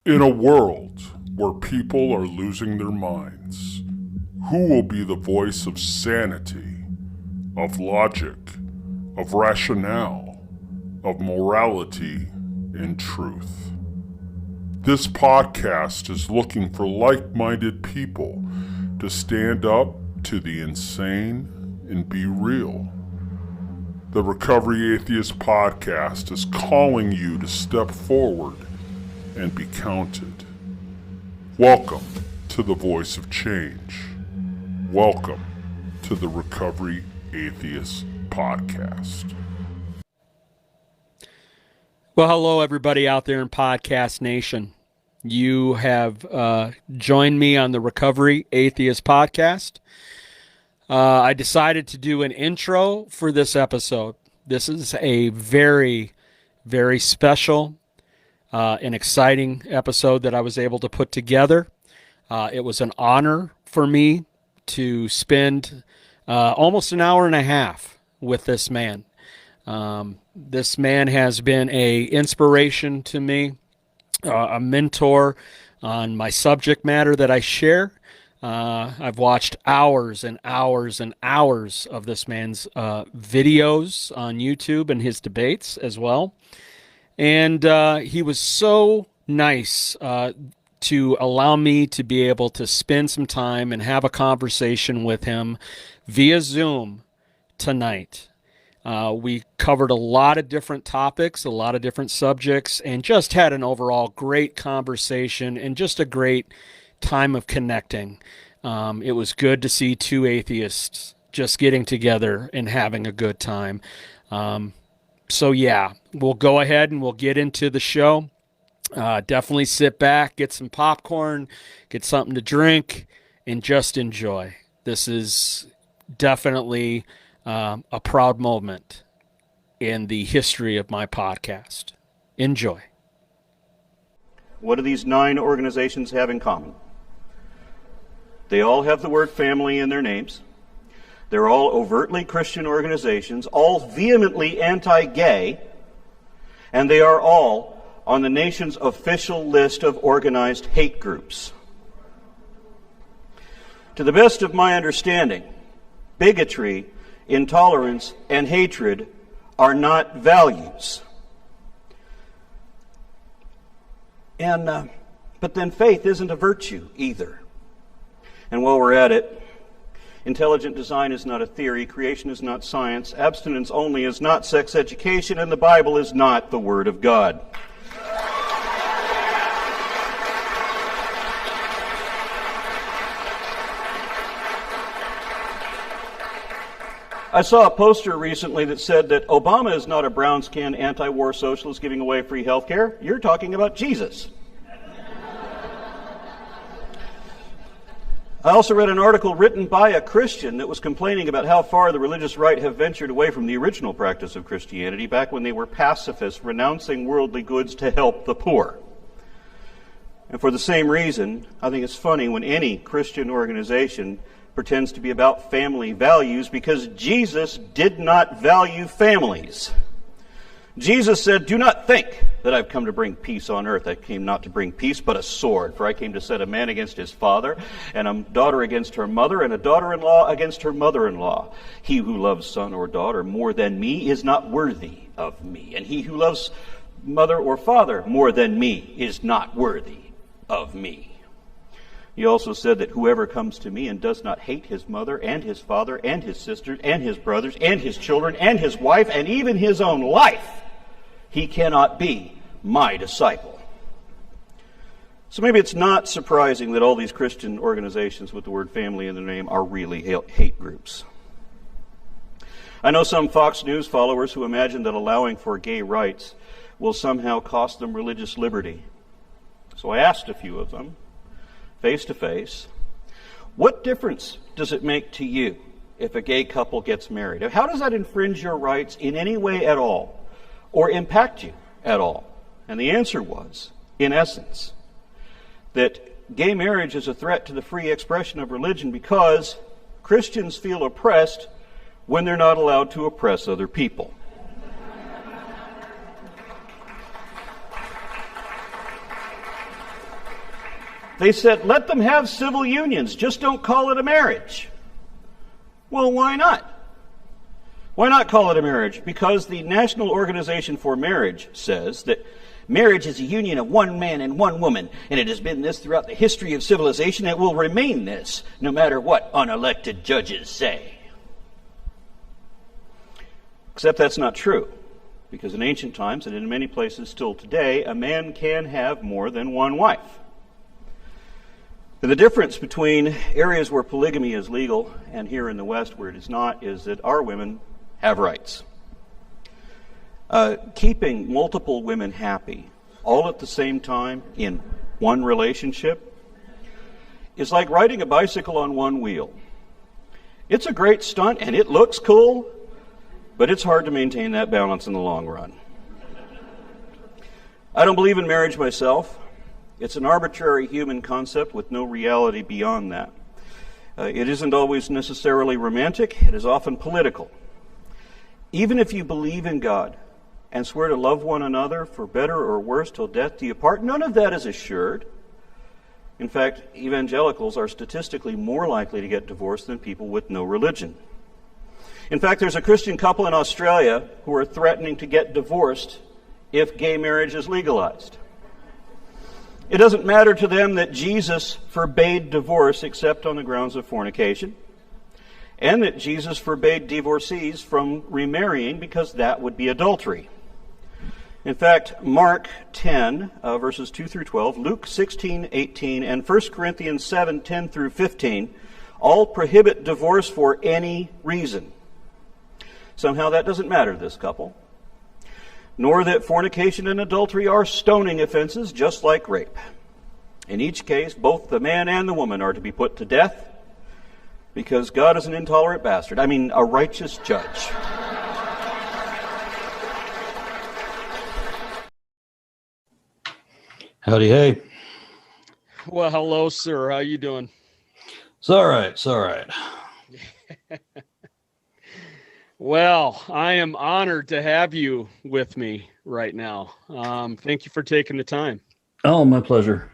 In a world where people are losing their minds, who will be the voice of sanity, of logic, of rationale, of morality and truth? This podcast is looking for like-minded people to stand up to the insane and be real. The Recovery Atheist podcast is calling you to step forward and be counted. Welcome to the Voice of Change. Welcome to the Recovery Atheist podcast. Well, hello everybody out there in Podcast Nation. You have joined me on the Recovery Atheist podcast. I decided to do an intro for this episode. This is a very, very special an exciting episode that I was able to put together. It was an honor for me to spend almost an hour and a half with this man. This man has been an inspiration to me, a mentor on my subject matter that I share. I've watched hours and hours and hours of this man's videos on YouTube and his debates as well. And he was so nice to allow me to be able to spend some time and have a conversation with him via Zoom tonight. We covered a lot of different topics, a lot of different subjects, and just had an overall great conversation and just a great time of connecting. It was good to see two atheists just getting together and having a good time. So yeah, we'll go ahead and we'll get into the show. Definitely sit back, get some popcorn, get something to drink, and just enjoy. This is definitely a proud moment in the history of my podcast. Enjoy. What do these 9 organizations have in common? They all have the word family in their names. They're all overtly Christian organizations, all vehemently anti-gay, and they are all on the nation's official list of organized hate groups. To the best of my understanding, bigotry, intolerance, and hatred are not values. But then faith isn't a virtue either. And while we're at it, intelligent design is not a theory, creation is not science, abstinence only is not sex education, and the Bible is not the Word of God. I saw a poster recently that said that Obama is not a brown skinned anti-war socialist giving away free health care. You're talking about Jesus. I also read an article written by a Christian that was complaining about how far the religious right have ventured away from the original practice of Christianity back when they were pacifists, renouncing worldly goods to help the poor. And for the same reason, I think it's funny when any Christian organization pretends to be about family values, because Jesus did not value families. Jesus said, "Do not think that I've come to bring peace on earth. I came not to bring peace, but a sword. For I came to set a man against his father, and a daughter against her mother, and a daughter-in-law against her mother-in-law. He who loves son or daughter more than me is not worthy of me. And he who loves mother or father more than me is not worthy of me." He also said that whoever comes to me and does not hate his mother and his father and his sisters and his brothers and his children and his wife and even his own life, he cannot be my disciple. So maybe it's not surprising that all these Christian organizations with the word family in their name are really hate groups. I know some Fox News followers who imagine that allowing for gay rights will somehow cost them religious liberty. So I asked a few of them, face to face, what difference does it make to you if a gay couple gets married? How does that infringe your rights in any way at all, or impact you at all? And the answer was, in essence, that gay marriage is a threat to the free expression of religion because Christians feel oppressed when they're not allowed to oppress other people. They said, let them have civil unions, just don't call it a marriage. Well, why not? Why not call it a marriage? Because the National Organization for Marriage says that marriage is a union of one man and one woman, and it has been this throughout the history of civilization. It will remain this, no matter what unelected judges say. Except that's not true, because in ancient times, and in many places still today, a man can have more than one wife. And the difference between areas where polygamy is legal and here in the West where it is not is that our women have rights. Keeping multiple women happy all at the same time in one relationship is like riding a bicycle on one wheel. It's a great stunt and it looks cool, but it's hard to maintain that balance in the long run. I don't believe in marriage myself. It's an arbitrary human concept with no reality beyond that. It isn't always necessarily romantic. It is often political. Even if you believe in God and swear to love one another for better or worse till death do you part, none of that is assured. In fact, evangelicals are statistically more likely to get divorced than people with no religion. In fact, there's a Christian couple in Australia who are threatening to get divorced if gay marriage is legalized. It doesn't matter to them that Jesus forbade divorce except on the grounds of fornication, and that Jesus forbade divorcees from remarrying because that would be adultery. In fact, Mark 10, verses 2 through 12, Luke 16, 18, and 1 Corinthians 7, 10 through 15 all prohibit divorce for any reason. Somehow that doesn't matter to this couple, nor that fornication and adultery are stoning offenses just like rape. In each case, both the man and the woman are to be put to death because God is an intolerant bastard. I mean, a righteous judge. Howdy, hey. Well, hello, sir. How you doing? It's all right. It's all right. Well, I am honored to have you with me right now. Thank you for taking the time. Oh, my pleasure.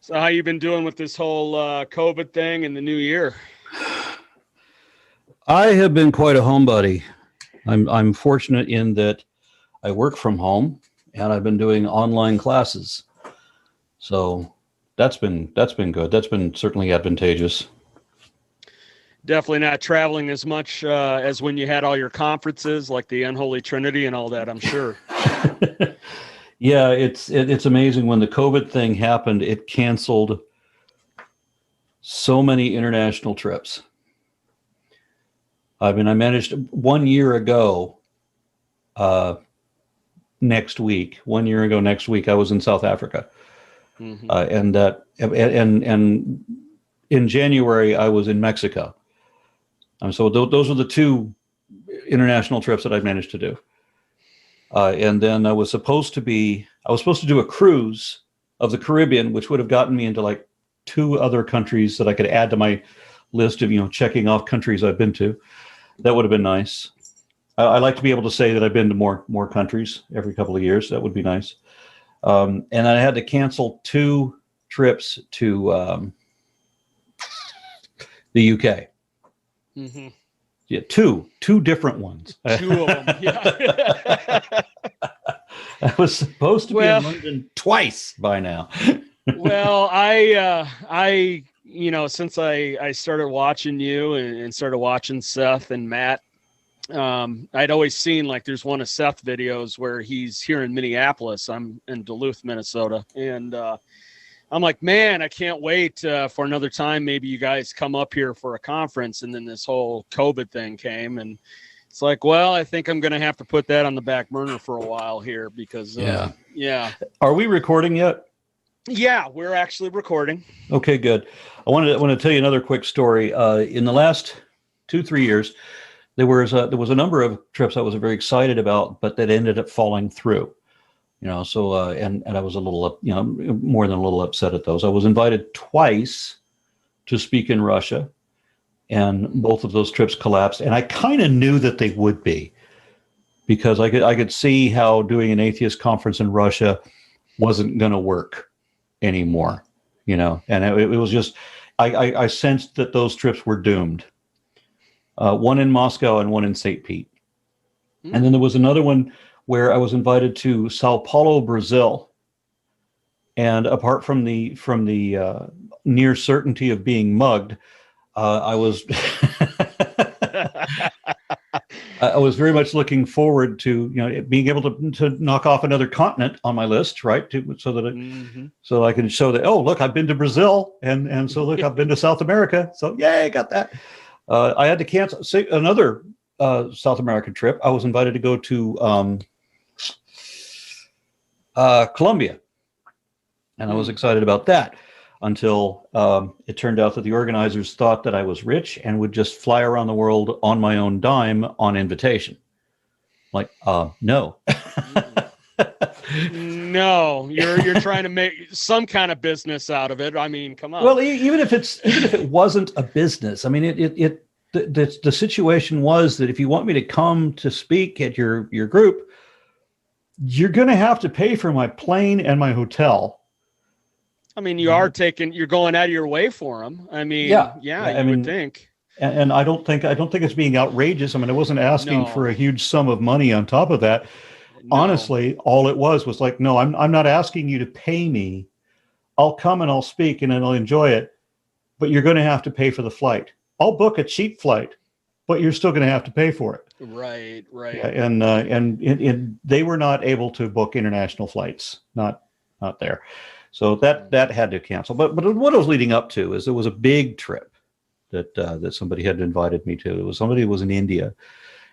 So how you been doing with this whole COVID thing in the new year? I have been quite a homebody. I'm fortunate in that I work from home and I've been doing online classes. So that's been good. That's been certainly advantageous. Definitely not traveling as much as when you had all your conferences like the Unholy Trinity and all that, I'm sure. Yeah, it's amazing. When the COVID thing happened, it canceled so many international trips. I mean, I managed 1 year ago next week, I was in South Africa. Mm-hmm. And in January, I was in Mexico. So those were the two international trips that I managed to do. And then I was supposed to do a cruise of the Caribbean, which would have gotten me into like 2 other countries that I could add to my list of, checking off countries I've been to. That would have been nice. I like to be able to say that I've been to more countries every couple of years. That would be nice. And I had to cancel 2 trips to the UK. Mm-hmm. Yeah, two different ones. 2 of them. Yeah. I was supposed to be in London twice by now. Well, I since I started watching you and started watching Seth and Matt, I'd always seen like there's one of Seth videos where he's here in Minneapolis. I'm in Duluth, Minnesota, and I'm like, man, I can't wait for another time. Maybe you guys come up here for a conference. And then this whole COVID thing came, and it's like, well, I think I'm going to have to put that on the back burner for a while here because, yeah. Are we recording yet? Yeah, we're actually recording. Okay, good. I want to tell you another quick story. In the last 2-3 years, there was a number of trips I was very excited about, but that ended up falling through. So and I was a little, more than a little upset at those. I was invited twice to speak in Russia, and both of those trips collapsed. And I kind of knew that they would be, because I could see how doing an atheist conference in Russia wasn't going to work. anymore, you know. And it was just, I sensed that those trips were doomed. One in Moscow and one in St. Pete. And then there was another one where I was invited to Sao Paulo, Brazil. And apart from the near certainty of being mugged, I was I was very much looking forward to, you know, being able to knock off another continent on my list, right? So that so I can show that, oh, look, I've been to Brazil, and so look, I've been to South America. So yay, got that. I had to cancel another South American trip. I was invited to go to Colombia, and I was excited about that until it turned out that the organizers thought that I was rich and would just fly around the world on my own dime on invitation. Like, no. No, you're trying to make some kind of business out of it. I mean, come on. Well, even if it wasn't a business, I mean, the situation was that if you want me to come to speak at your group, you're going to have to pay for my plane and my hotel. I mean, you're going out of your way for them. I mean, you would think. And I don't think it's being outrageous. I mean, I wasn't asking for a huge sum of money on top of that. No. Honestly, all it was like, no, I'm not asking you to pay me. I'll come and I'll speak and I'll enjoy it, but you're going to have to pay for the flight. I'll book a cheap flight, but you're still going to have to pay for it. Right. Yeah, and they were not able to book international flights, not there. So that had to cancel. But what I was leading up to is there was a big trip that somebody had invited me to. It was somebody who was in India,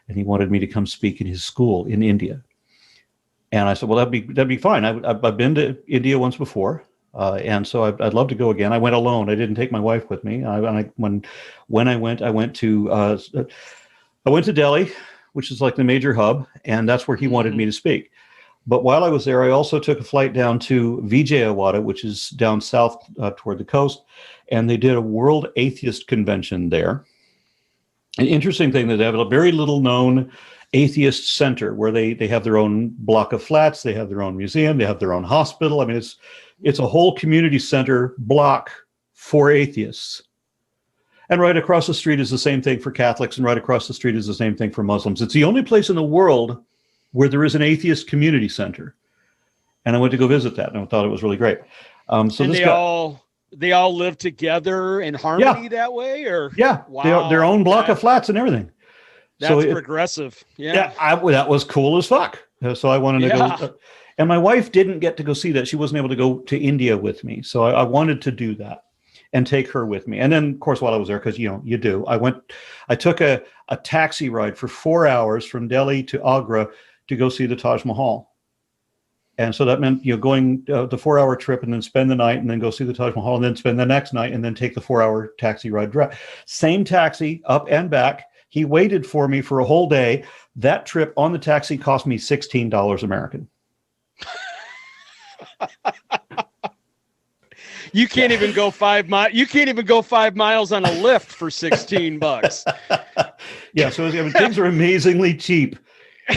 and he wanted me to come speak in his school in India. And I said, well, that'd be fine. I've been to India once before, and so I'd love to go again. I went alone. I didn't take my wife with me. When I went to Delhi, which is like the major hub, and that's where he wanted me to speak. But while I was there, I also took a flight down to Vijayawada, which is down south toward the coast, and they did a World Atheist Convention there. An interesting thing that they have a very little known atheist center where they have their own block of flats, they have their own museum, they have their own hospital. I mean, it's a whole community center block for atheists. And right across the street is the same thing for Catholics, and right across the street is the same thing for Muslims. It's the only place in the world where there is an atheist community center. And I went to go visit that, and I thought it was really great. They all live together in harmony that way? Or wow, their own block of flats and everything. That's progressive. Yeah, that was cool as fuck. So I wanted to go. And my wife didn't get to go see that. She wasn't able to go to India with me. So I wanted to do that and take her with me. And then, of course, while I was there, because, you do, I took a taxi ride for 4 hours from Delhi to Agra to go see the Taj Mahal. And so that meant, going the 4-hour trip and then spend the night and then go see the Taj Mahal and then spend the next night and then take the 4-hour taxi ride drive. Same taxi up and back. He waited for me for a whole day. That trip on the taxi cost me $16 American. You can't even go 5 miles. You can't even go 5 miles on a lift for $16. Yeah. So things are amazingly cheap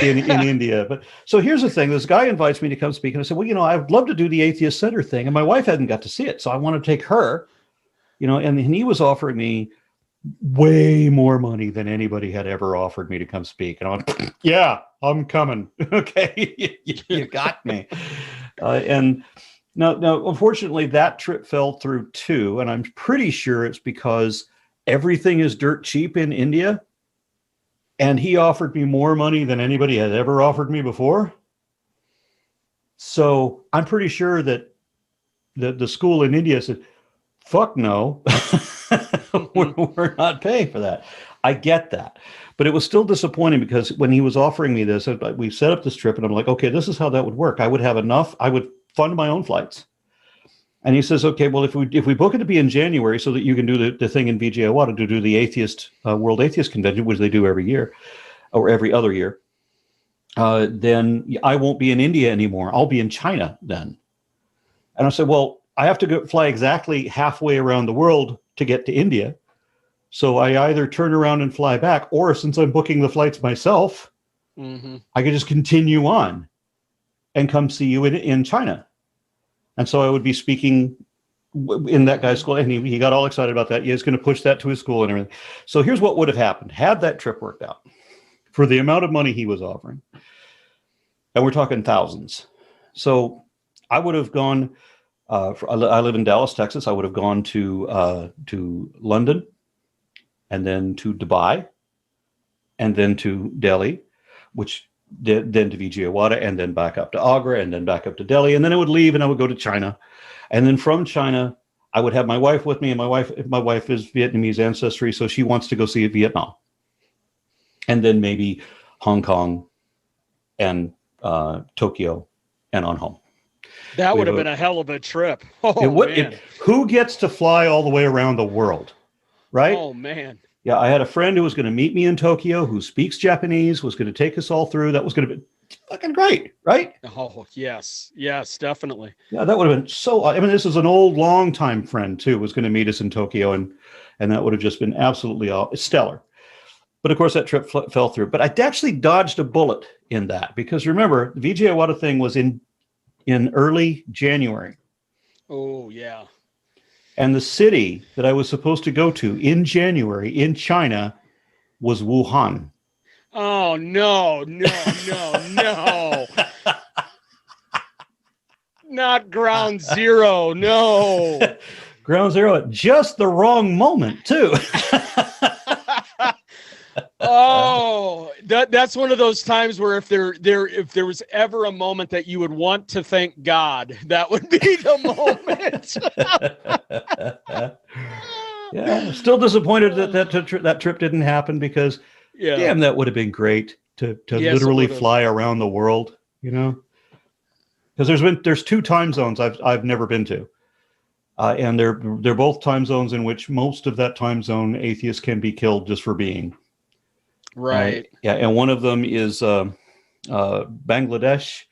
in India. But so here's the thing. This guy invites me to come speak. And I said, well, I'd love to do the Atheist Center thing. And my wife hadn't got to see it. So I want to take her, and he was offering me way more money than anybody had ever offered me to come speak. And I went, yeah, I'm coming. Okay. You got me. And now, unfortunately, that trip fell through too. And I'm pretty sure it's because everything is dirt cheap in India. And he offered me more money than anybody had ever offered me before. So I'm pretty sure that the school in India said, fuck no, we're not paying for that. I get that. But it was still disappointing because when he was offering me this, we set up this trip and I'm like, okay, this is how that would work. I would have enough. I would fund my own flights. And he says, okay, well, if we book it to be in January so that you can do the thing in Vijayawada to do the World Atheist Convention, which they do every year or every other year, then I won't be in India anymore. I'll be in China then. And I said, well, I have to fly exactly halfway around the world to get to India. So I either turn around and fly back, or since I'm booking the flights myself, I can just continue on and come see you in China. And so I would be speaking in that guy's school, and he got all excited about that. He was going to push that to his school and everything. So here's what would have happened had that trip worked out for the amount of money he was offering. And we're talking thousands. So I would have gone, I live in Dallas, Texas. I would have gone to London, and then to Dubai, and then to Delhi, then to Vijayawada, and then back up to Agra, and then back up to Delhi. And then I would leave and I would go to China. And then from China, I would have my wife with me, and my wife is Vietnamese ancestry, so she wants to go see Vietnam. And then maybe Hong Kong and Tokyo and on home. That would have been a hell of a trip. Oh, man. Who gets to fly all the way around the world, right? Oh, man. Yeah, I had a friend who was going to meet me in Tokyo, who speaks Japanese, was going to take us all through. That was going to be fucking great, right? Oh, yes. Yes, definitely. Yeah, that would have been so... I mean, this is an old, long-time friend, too, was going to meet us in Tokyo, and that would have just been absolutely stellar. But, of course, that trip fell through. But I actually dodged a bullet in that, because, remember, the Vijayawada thing was in early January. Oh, yeah. And the city that I was supposed to go to in January in China was Wuhan. Oh, no. Not ground zero. No. Ground zero at just the wrong moment, too. Oh, that's one of those times where if there was ever a moment that you would want to thank God, that would be the moment. Yeah, I'm still disappointed that trip didn't happen, because damn, that would have been great to literally fly around the world, you know? Because there's 2 time zones I've never been to. And they're both time zones in which most of that time zone atheists can be killed just for being. Right. Yeah, and one of them is Bangladesh,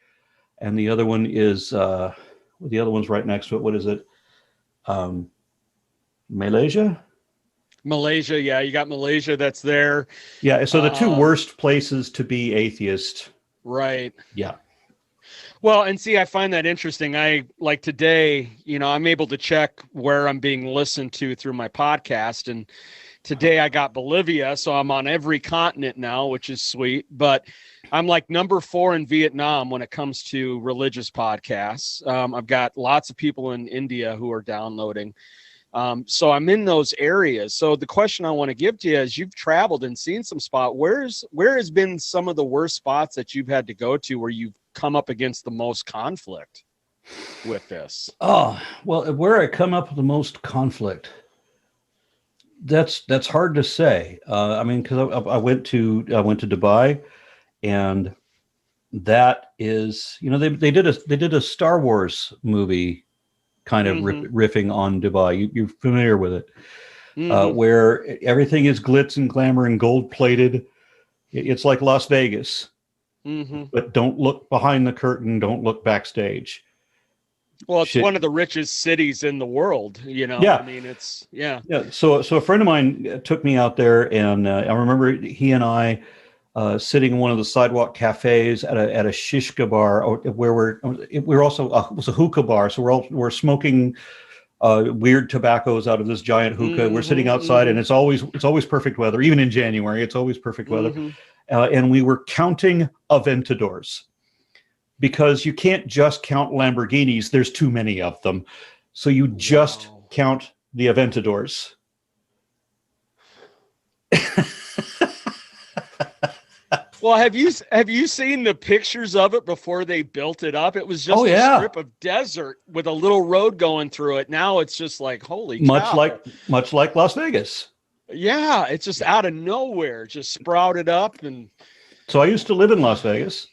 and the other one is the other one's right next to it. What is it? Malaysia? Malaysia, yeah, you got Malaysia that's there. Yeah, so the 2 worst places to be atheist. Right. Yeah. Well, and see, I find that interesting. Like today, I'm able to check where I'm being listened to through my podcast, and today I got Bolivia, so I'm on every continent now, which is sweet. But I'm like number 4 in Vietnam when it comes to religious podcasts. I've got lots of people in India who are downloading. So I'm in those areas. So the question I want to give to you is, you've traveled and seen some spots. Where has been some of the worst spots that you've had to go to where you've come up against the most conflict with this? Oh, well, where I come up with the most conflict, that's hard to say. I mean, because I went to Dubai, and that is, they did a Star Wars movie kind of riffing on Dubai. You're familiar with it, where everything is glitz and glamour and gold plated. It's like Las Vegas, but don't look behind the curtain. Don't look backstage. Well, it's one of the richest cities in the world, Yeah. I mean, it's, yeah. So a friend of mine took me out there, and I remember he and I sitting in one of the sidewalk cafes at a shishka bar, where we're also it was a hookah bar, so we're smoking weird tobaccos out of this giant hookah. We're sitting outside, and it's always perfect weather, even in January. It's always perfect weather, and we were counting Aventadors, because you can't just count Lamborghinis. There's too many of them, so you just count the Aventadors. Well, have you seen the pictures of it before they built it up? It was just a strip of desert with a little road going through it. Now it's just like, holy cow. Much like Las Vegas. Yeah, it's just out of nowhere, just sprouted up. And so I used to live in Las Vegas,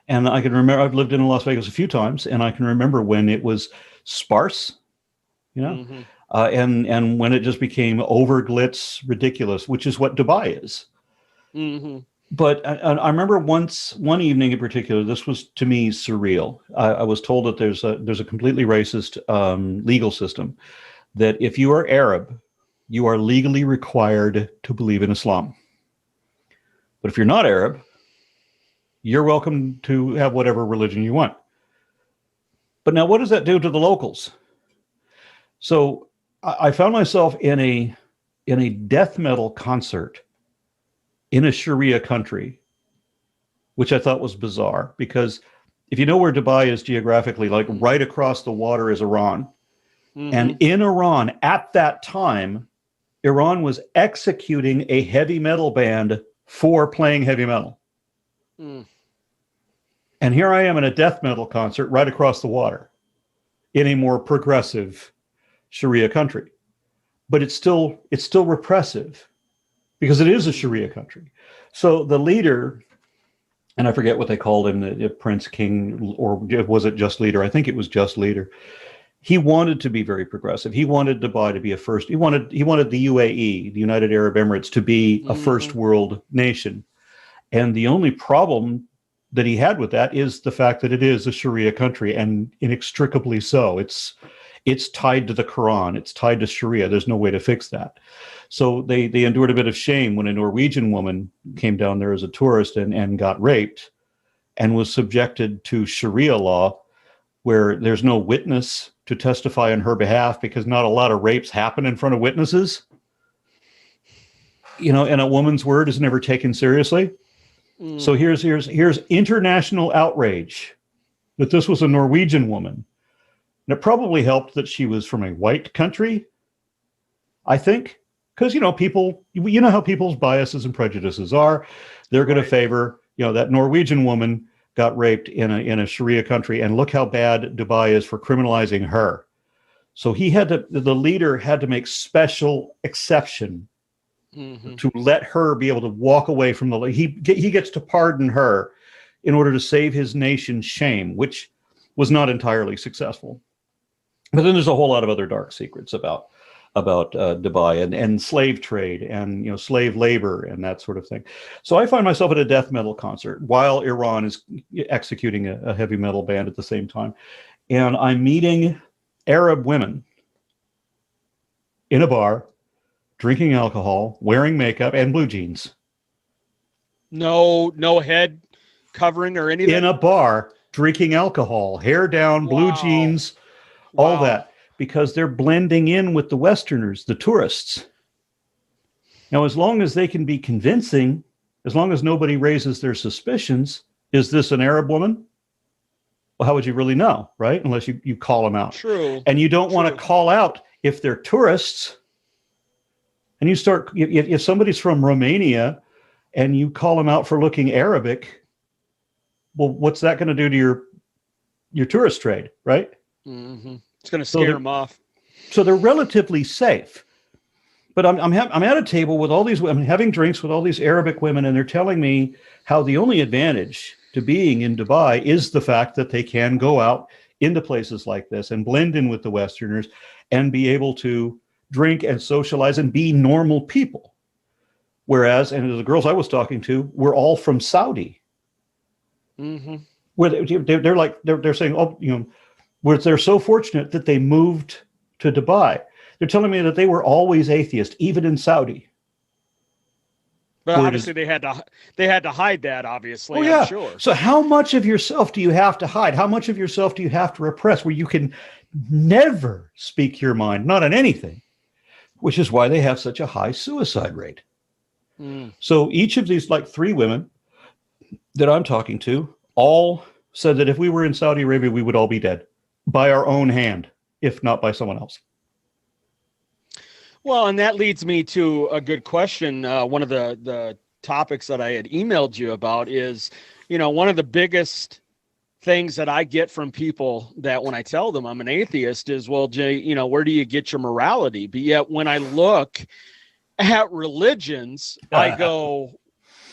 and I can remember, I've lived in Las Vegas a few times, and I can remember when it was sparse, and when it just became over glitz, ridiculous, which is what Dubai is. But I remember one evening in particular, this was to me surreal. I was told that there's a completely racist legal system, that if you are Arab, you are legally required to believe in Islam. But if you're not Arab, you're welcome to have whatever religion you want. But now what does that do to the locals? So I found myself in a death metal concert in a Sharia country, which I thought was bizarre, because if you know where Dubai is geographically, like right across the water is Iran. And in Iran, at that time, Iran was executing a heavy metal band for playing heavy metal. And here I am in a death metal concert right across the water in a more progressive Sharia country. But it's still repressive because it is a Sharia country. So the leader, and I forget what they called him, the Prince King, or was it just leader? I think it was just leader. He wanted to be very progressive. He wanted Dubai to be a first. He wanted the UAE, the United Arab Emirates, to be a first world nation. And the only problem that he had with that is the fact that it is a Sharia country, and inextricably so. It's tied to the Quran. It's tied to Sharia. There's no way to fix that. So they endured a bit of shame when a Norwegian woman came down there as a tourist and got raped and was subjected to Sharia law, where there's no witness to testify on her behalf because not a lot of rapes happen in front of witnesses. And a woman's word is never taken seriously. So here's international outrage that this was a Norwegian woman. And it probably helped that she was from a white country, I think, because, people, how people's biases and prejudices are. They're going to favor, that Norwegian woman got raped in a Sharia country, and look how bad Dubai is for criminalizing her. So the leader had to make special exception to let her be able to walk away from he gets to pardon her in order to save his nation's shame, which was not entirely successful. But then there's a whole lot of other dark secrets about Dubai and slave trade and slave labor and that sort of thing. So I find myself at a death metal concert while Iran is executing a heavy metal band at the same time, and I'm meeting Arab women in a bar, drinking alcohol, wearing makeup and blue jeans. No head covering or anything? In a bar, drinking alcohol, hair down, blue jeans, all that. Because they're blending in with the Westerners, the tourists. Now, as long as they can be convincing, as long as nobody raises their suspicions, is this an Arab woman? Well, how would you really know, right? Unless you call them out. True. And you don't want to call out if they're tourists. And you start, if somebody's from Romania and you call them out for looking Arabic, well, what's that going to do to your tourist trade, right? It's going to scare them off. So they're relatively safe. But I'm at a table with all these women, having drinks with all these Arabic women, and they're telling me how the only advantage to being in Dubai is the fact that they can go out into places like this and blend in with the Westerners and be able to drink and socialize and be normal people. Whereas, and the girls I was talking to were all from Saudi. Where they're saying, where they're so fortunate that they moved to Dubai. They're telling me that they were always atheist, even in Saudi. But obviously they had to hide that, obviously, I'm sure. So how much of yourself do you have to hide? How much of yourself do you have to repress where you can never speak your mind, not on anything, which is why they have such a high suicide rate. So each of these, like 3 women that I'm talking to, all said that if we were in Saudi Arabia, we would all be dead by our own hand, if not by someone else. Well, and that leads me to a good question. One of the topics that I had emailed you about is, one of the biggest things that I get from people that when I tell them I'm an atheist is, well, Jay, where do you get your morality? But yet when I look at religions, I go,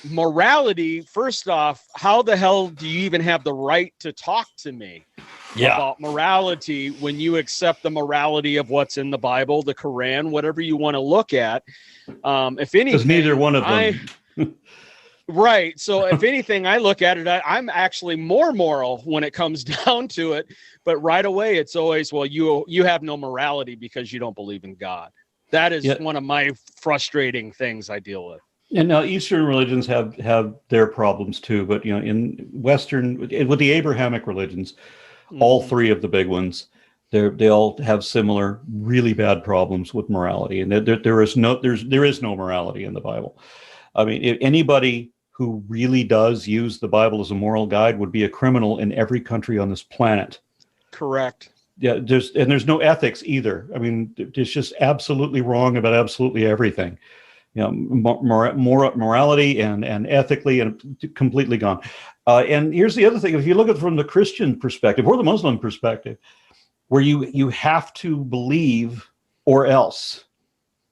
morality, first off, how the hell do you even have the right to talk to me about morality when you accept the morality of what's in the Bible, the Quran, whatever you want to look at? If anything, because neither one of them. Right. So if anything, I look at it, I'm actually more moral when it comes down to it. But right away, it's always, well, you have no morality because you don't believe in God. That is one of my frustrating things I deal with. And now Eastern religions have their problems too, but in Western, with the Abrahamic religions, All three of the big ones, they all have similar, really bad problems with morality, and there is no morality in the Bible. I mean, if anybody who really does use the Bible as a moral guide would be a criminal in every country on this planet. Correct. Yeah, there's no ethics either. I mean, it's just absolutely wrong about absolutely everything. You know, morality and ethically and completely gone. And here's the other thing: if you look at it from the Christian perspective or the Muslim perspective, where you have to believe or else,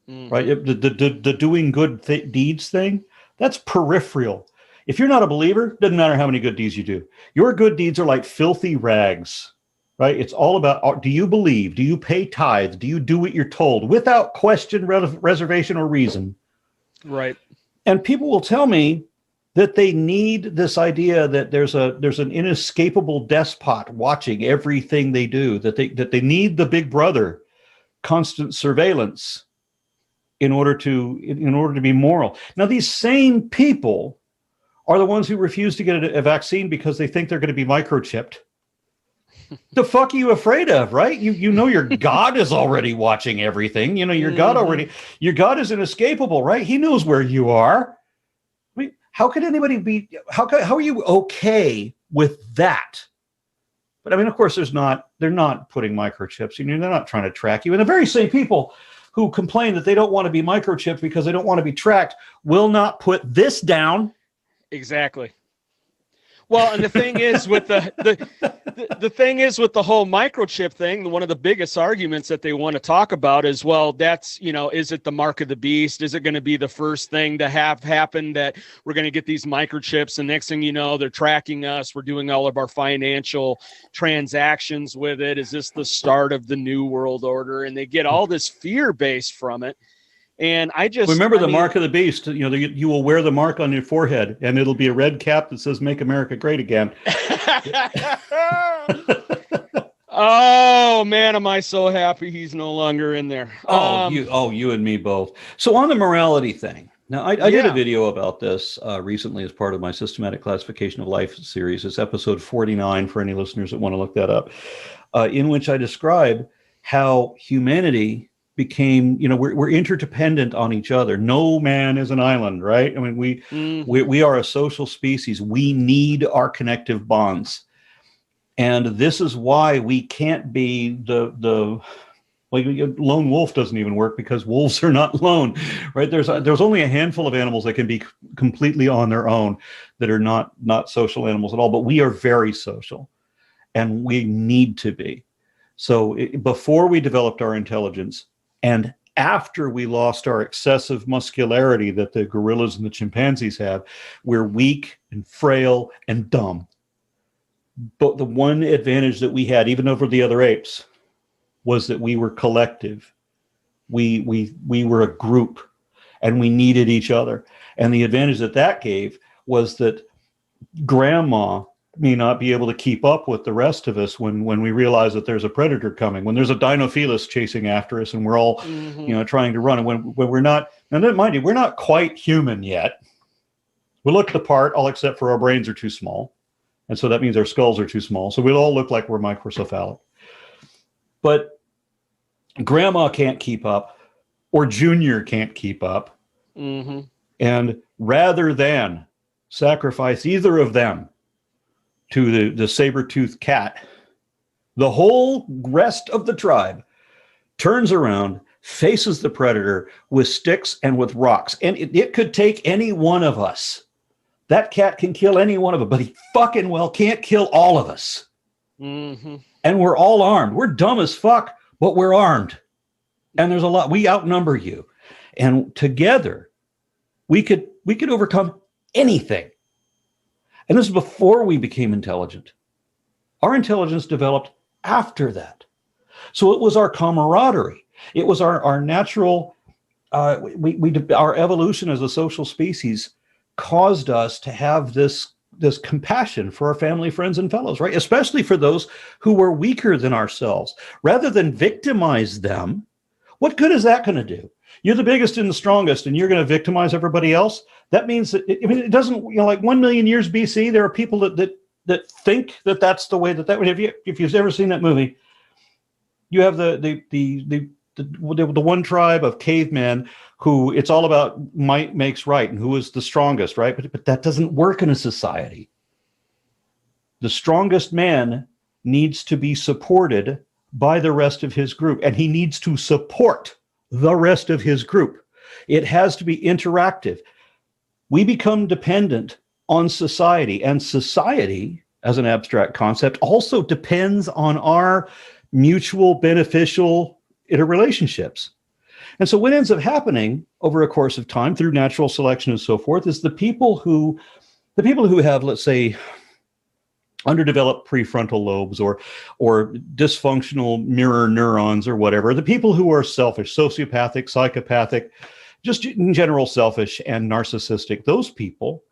right? The doing good deeds thing, that's peripheral. If you're not a believer, doesn't matter how many good deeds you do. Your good deeds are like filthy rags, right? It's all about, do you believe? Do you pay tithes? Do you do what you're told without question, reservation, or reason? Right. And people will tell me that they need this idea that there's an inescapable despot watching everything they do, that they need the big brother, constant surveillance in order to be moral. Now, these same people are the ones who refuse to get a vaccine because they think they're going to be microchipped. The fuck are you afraid of, right? You know your God is already watching everything. You know your God is inescapable, right? He knows where you are. I mean, how could anybody be? How are you okay with that? But I mean, of course, they're not putting microchips. You know, they're not trying to track you. And the very same people who complain that they don't want to be microchipped because they don't want to be tracked will not put this down. Exactly. Well, and the thing is with the thing is with the whole microchip thing, one of the biggest arguments that they want to talk about is, well, that's, you know, is it the mark of the beast? Is it going to be the first thing to have happen that we're going to get these microchips? And next thing you know, they're tracking us. We're doing all of our financial transactions with it. Is this the start of the new world order? And they get all this fear based from it. And I just remember the mark of the beast. You know, you will wear the mark on your forehead, and it'll be a red cap that says "Make America Great Again." Oh man, am I so happy he's no longer in there. You and me both. So on the morality thing, now I did a video about this recently as part of my Systematic Classification of Life series. It's episode 49 for any listeners that want to look that up, in which I describe how humanity became, you know, we're interdependent on each other. No man is an island, right? I mean, we are a social species. We need our connective bonds, and this is why we can't be the like lone wolf doesn't even work, because wolves are not lone, right? There's only a handful of animals that can be completely on their own, that are not social animals at all. But we are very social, and we need to be. So before we developed our intelligence, and after we lost our excessive muscularity that the gorillas and the chimpanzees have, we're weak and frail and dumb. But the one advantage that we had, even over the other apes, was that we were collective. We were a group, and we needed each other. And the advantage that gave was that grandma may not be able to keep up with the rest of us when we realize that there's a predator coming, when there's a Dinofelis chasing after us, and we're all you know, trying to run. And when we're not, and then mind you, we're not quite human yet. We look the part, all except for our brains are too small, and so that means our skulls are too small. So we'll all look like we're microcephalic. But grandma can't keep up, or Junior can't keep up, and rather than sacrifice either of them to the saber-toothed cat, the whole rest of the tribe turns around, faces the predator with sticks and with rocks. And it could take any one of us. That cat can kill any one of them, but he fucking well can't kill all of us. And we're all armed. We're dumb as fuck, but we're armed. And there's a lot. We outnumber you. And together, we could overcome anything. And this is before we became intelligent. Our intelligence developed after that. So it was our camaraderie. It was our natural, our evolution as a social species caused us to have this compassion for our family, friends, and fellows, right? Especially for those who were weaker than ourselves. Rather than victimize them, what good is that going to do? You're the biggest and the strongest, and you're going to victimize everybody else. That means that, it doesn't, you know, like 1 million years BC, there are people that that think that that's the way that if you've ever seen that movie, you have the one tribe of cavemen who it's all about might makes right and who is the strongest, right? But that doesn't work in a society. The strongest man needs to be supported by the rest of his group, and he needs to support the rest of his group. It has to be interactive. We become dependent on society, and society, as an abstract concept, also depends on our mutual beneficial interrelationships. And so what ends up happening over a course of time through natural selection and so forth is the people who have, let's say, underdeveloped prefrontal lobes or dysfunctional mirror neurons or whatever, the people who are selfish, sociopathic, psychopathic, just in general selfish and narcissistic, those people,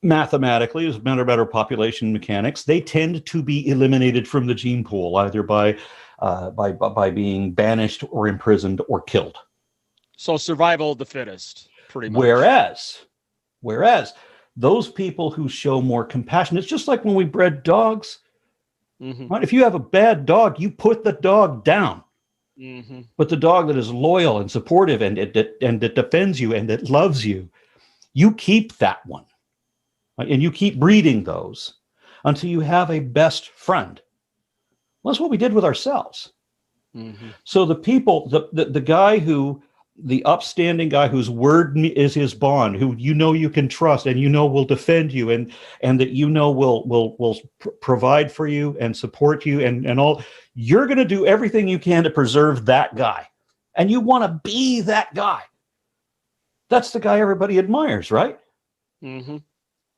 mathematically, as a matter of population mechanics, they tend to be eliminated from the gene pool, either by being banished or imprisoned or killed. So survival of the fittest, pretty much. Whereas those people who show more compassion, it's just like when we bred dogs. Mm-hmm. Right? If you have a bad dog, you put the dog down. Mm-hmm. But the dog that is loyal and supportive and that defends you and that loves you, you keep that one. Right? And you keep breeding those until you have a best friend. Well, that's what we did with ourselves. Mm-hmm. So the people, the guy who, the upstanding guy whose word is his bond, who you can trust and will defend you and that will provide for you and support you and all, you're going to do everything you can to preserve that guy. And you want to be that guy. That's the guy everybody admires, right? Mm-hmm.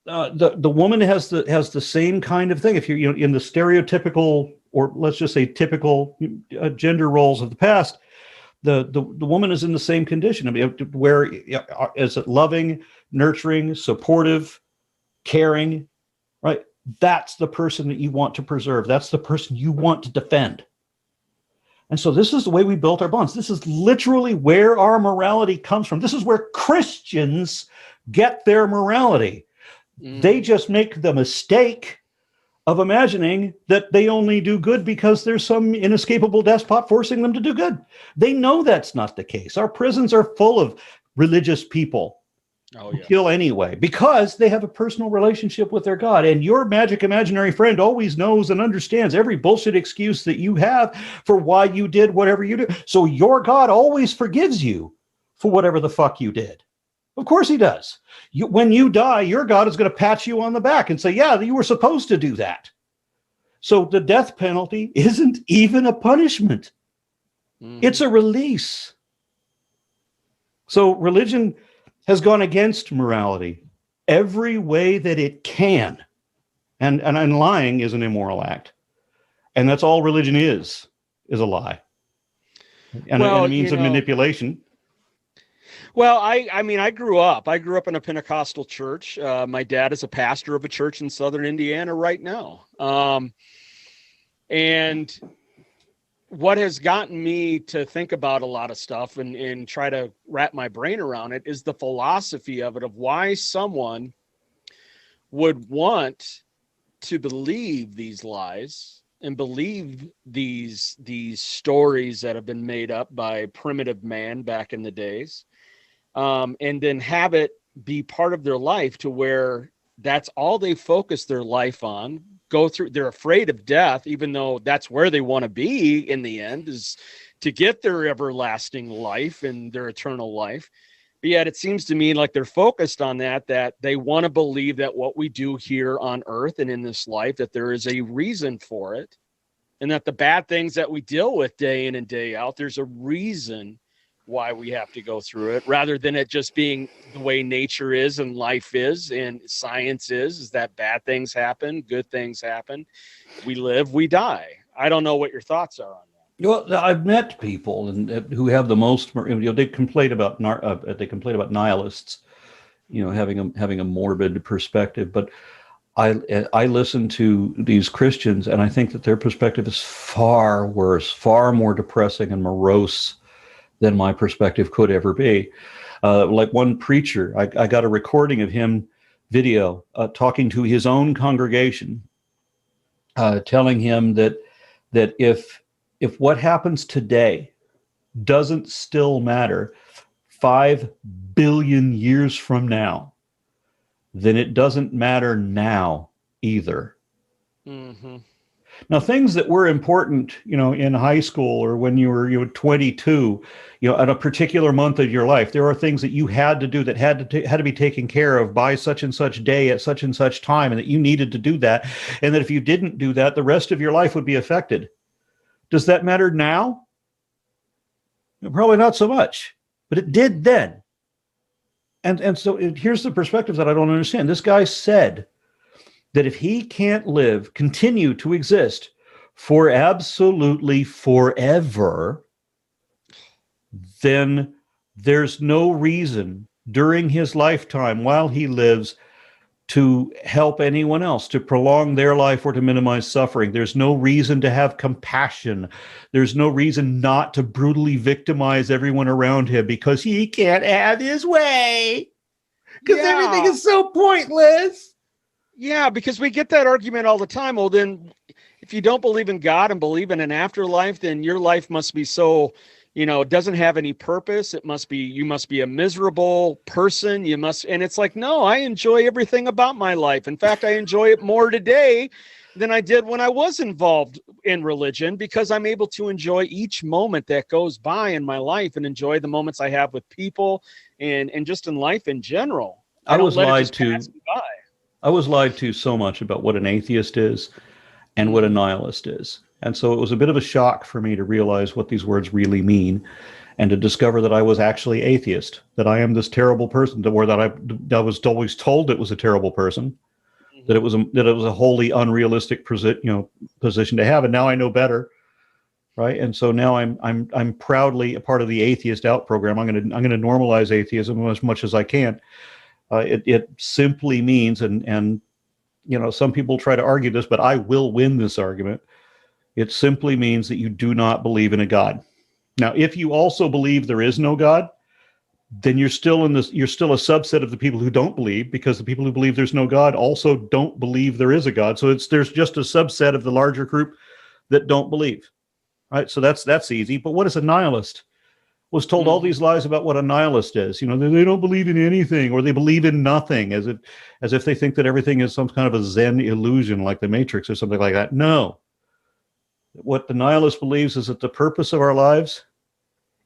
The woman has the same kind of thing. If you're in the stereotypical, or let's just say typical gender roles of the past, the woman is in the same condition. I mean, where is it loving, nurturing, supportive, caring, right? That's the person that you want to preserve. That's the person you want to defend. And so this is the way we built our bonds. This is literally where our morality comes from. This is where Christians get their morality. Mm. They just make the mistake of imagining that they only do good because there's some inescapable despot forcing them to do good. They know that's not the case. Our prisons are full of religious people who kill anyway because they have a personal relationship with their God. And your magic imaginary friend always knows and understands every bullshit excuse that you have for why you did whatever you do. So your God always forgives you for whatever the fuck you did. Of course he does. When you die, your God is going to pat you on the back and say, yeah, you were supposed to do that. So the death penalty isn't even a punishment. Mm-hmm. It's a release. So religion has gone against morality every way that it can. And lying is an immoral act. And that's all religion is a lie. And a means of manipulation. Well, I grew up in a Pentecostal church. My dad is a pastor of a church in Southern Indiana right now. And what has gotten me to think about a lot of stuff and try to wrap my brain around it is the philosophy of it, of why someone would want to believe these lies and believe these stories that have been made up by primitive man back in the days. And then have it be part of their life to where that's all they focus their life on, they're afraid of death, even though that's where they want to be in the end, is to get their everlasting life and their eternal life. But yet it seems to me like they're focused on that they want to believe that what we do here on earth and in this life, that there is a reason for it, and that the bad things that we deal with day in and day out, there's a reason why we have to go through it, rather than it just being the way nature is and life is and science is that bad things happen, good things happen. We live, we die. I don't know what your thoughts are on that. Well, I've met people who have the most, they complain about nihilists, having a morbid perspective. But I listen to these Christians, and I think that their perspective is far worse, far more depressing and morose than my perspective could ever be. Like one preacher, I got a recording of him video talking to his own congregation, telling him that if what happens today doesn't still matter 5 billion years from now, then it doesn't matter now either. Mm-hmm. Now, things that were important, in high school or when you were 22, at a particular month of your life, there are things that you had to do that had to be taken care of by such and such day at such and such time, and that you needed to do that, and that if you didn't do that, the rest of your life would be affected. Does that matter now? Probably not so much, but it did then. And so here's the perspective that I don't understand. This guy said that if he can't continue to exist for absolutely forever, then there's no reason during his lifetime while he lives to help anyone else, to prolong their life or to minimize suffering. There's no reason to have compassion. There's no reason not to brutally victimize everyone around him because he can't have his way. Because everything is so pointless. Yeah, because we get that argument all the time. Well, then if you don't believe in God and believe in an afterlife, then your life must be so, it doesn't have any purpose. You must be a miserable person. And it's like, no, I enjoy everything about my life. In fact, I enjoy it more today than I did when I was involved in religion, because I'm able to enjoy each moment that goes by in my life and enjoy the moments I have with people and just in life in general. I was lied to so much about what an atheist is and what a nihilist is. And so it was a bit of a shock for me to realize what these words really mean and to discover that I was actually atheist, that I am this terrible person, that I was always told it was a terrible person, that it was a wholly unrealistic position to have. And now I know better. Right. And so now I'm proudly a part of the Atheist Out program. I'm going to normalize atheism as much as I can. It simply means, and some people try to argue this, but I will win this argument. It simply means that you do not believe in a God. Now, if you also believe there is no God, then you're still a subset of the people who don't believe, because the people who believe there's no God also don't believe there is a God. So there's just a subset of the larger group that don't believe. Right. So that's easy. But what is a nihilist? Was told all these lies about what a nihilist is. They don't believe in anything, or they believe in nothing, as if they think that everything is some kind of a Zen illusion like the Matrix or something like that. No. What the nihilist believes is that the purpose of our lives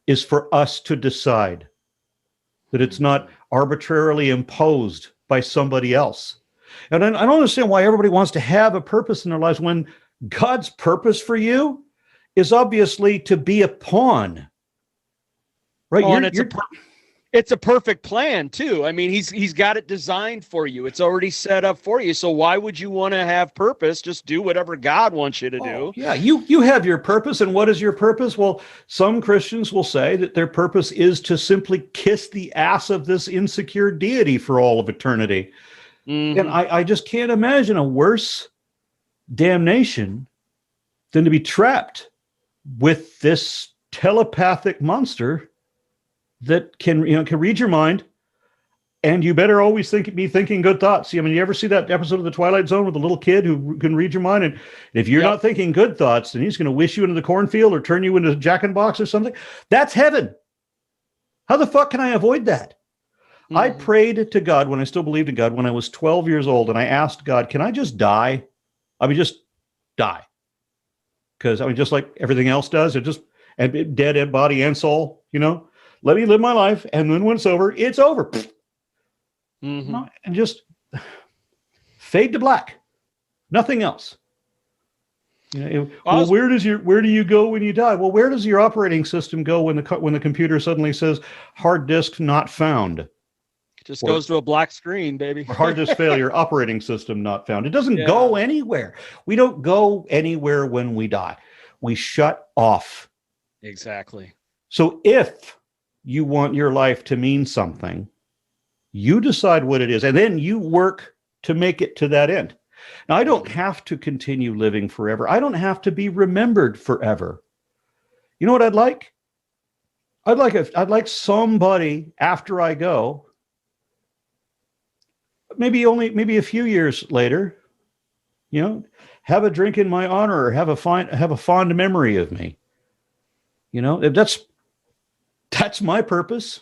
is for us to decide, that it's not arbitrarily imposed by somebody else. And I don't understand why everybody wants to have a purpose in their lives when God's purpose for you is obviously to be a pawn. Right. Oh, and it's a perfect plan too. I mean, he's got it designed for you. It's already set up for you. So why would you want to have purpose? Just do whatever God wants you to do. Yeah, you have your purpose. And what is your purpose? Well, some Christians will say that their purpose is to simply kiss the ass of this insecure deity for all of eternity. Mm-hmm. And I just can't imagine a worse damnation than to be trapped with this telepathic monster that can read your mind, and you better always be thinking good thoughts. You ever see that episode of The Twilight Zone with the little kid who can read your mind? And if you're not thinking good thoughts, then he's going to wish you into the cornfield or turn you into Jack in the Box or something. That's heaven. How the fuck can I avoid that? Mm-hmm. I prayed to God when I still believed in God when I was 12 years old, and I asked God, can I just die? Just die. Because just like everything else does, and dead body and soul, let me live my life, and then when it's over, it's over. Mm-hmm. And just fade to black. Nothing else. Well, where do you go when you die? Well, where does your operating system go when the computer suddenly says hard disk not found? Just goes to a black screen, baby. Or hard disk failure, operating system not found. It doesn't go anywhere. We don't go anywhere when we die. We shut off. Exactly. So if you want your life to mean something, you decide what it is, and then you work to make it to that end. Now, I don't have to continue living forever. I don't have to be remembered forever. You know what I'd like? I'd like somebody after I go maybe a few years later, have a drink in my honor or have a fond memory of me. If that's my purpose.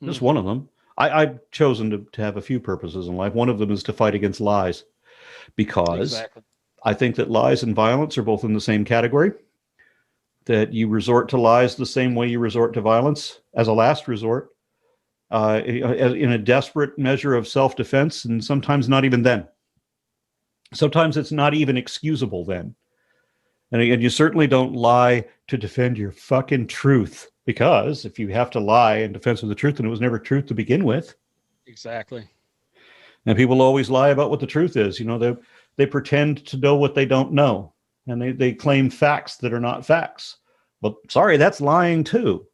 Just one of them. I've chosen to have a few purposes in life. One of them is to fight against lies, because I think that lies and violence are both in the same category, that you resort to lies the same way you resort to violence as a last resort, in a desperate measure of self-defense, and sometimes not even then. Sometimes it's not even excusable then. And you certainly don't lie to defend your fucking truth, because if you have to lie in defense of the truth, then it was never truth to begin with. Exactly. And people always lie about what the truth is. They pretend to know what they don't know, and they claim facts that are not facts. Well, sorry, that's lying too.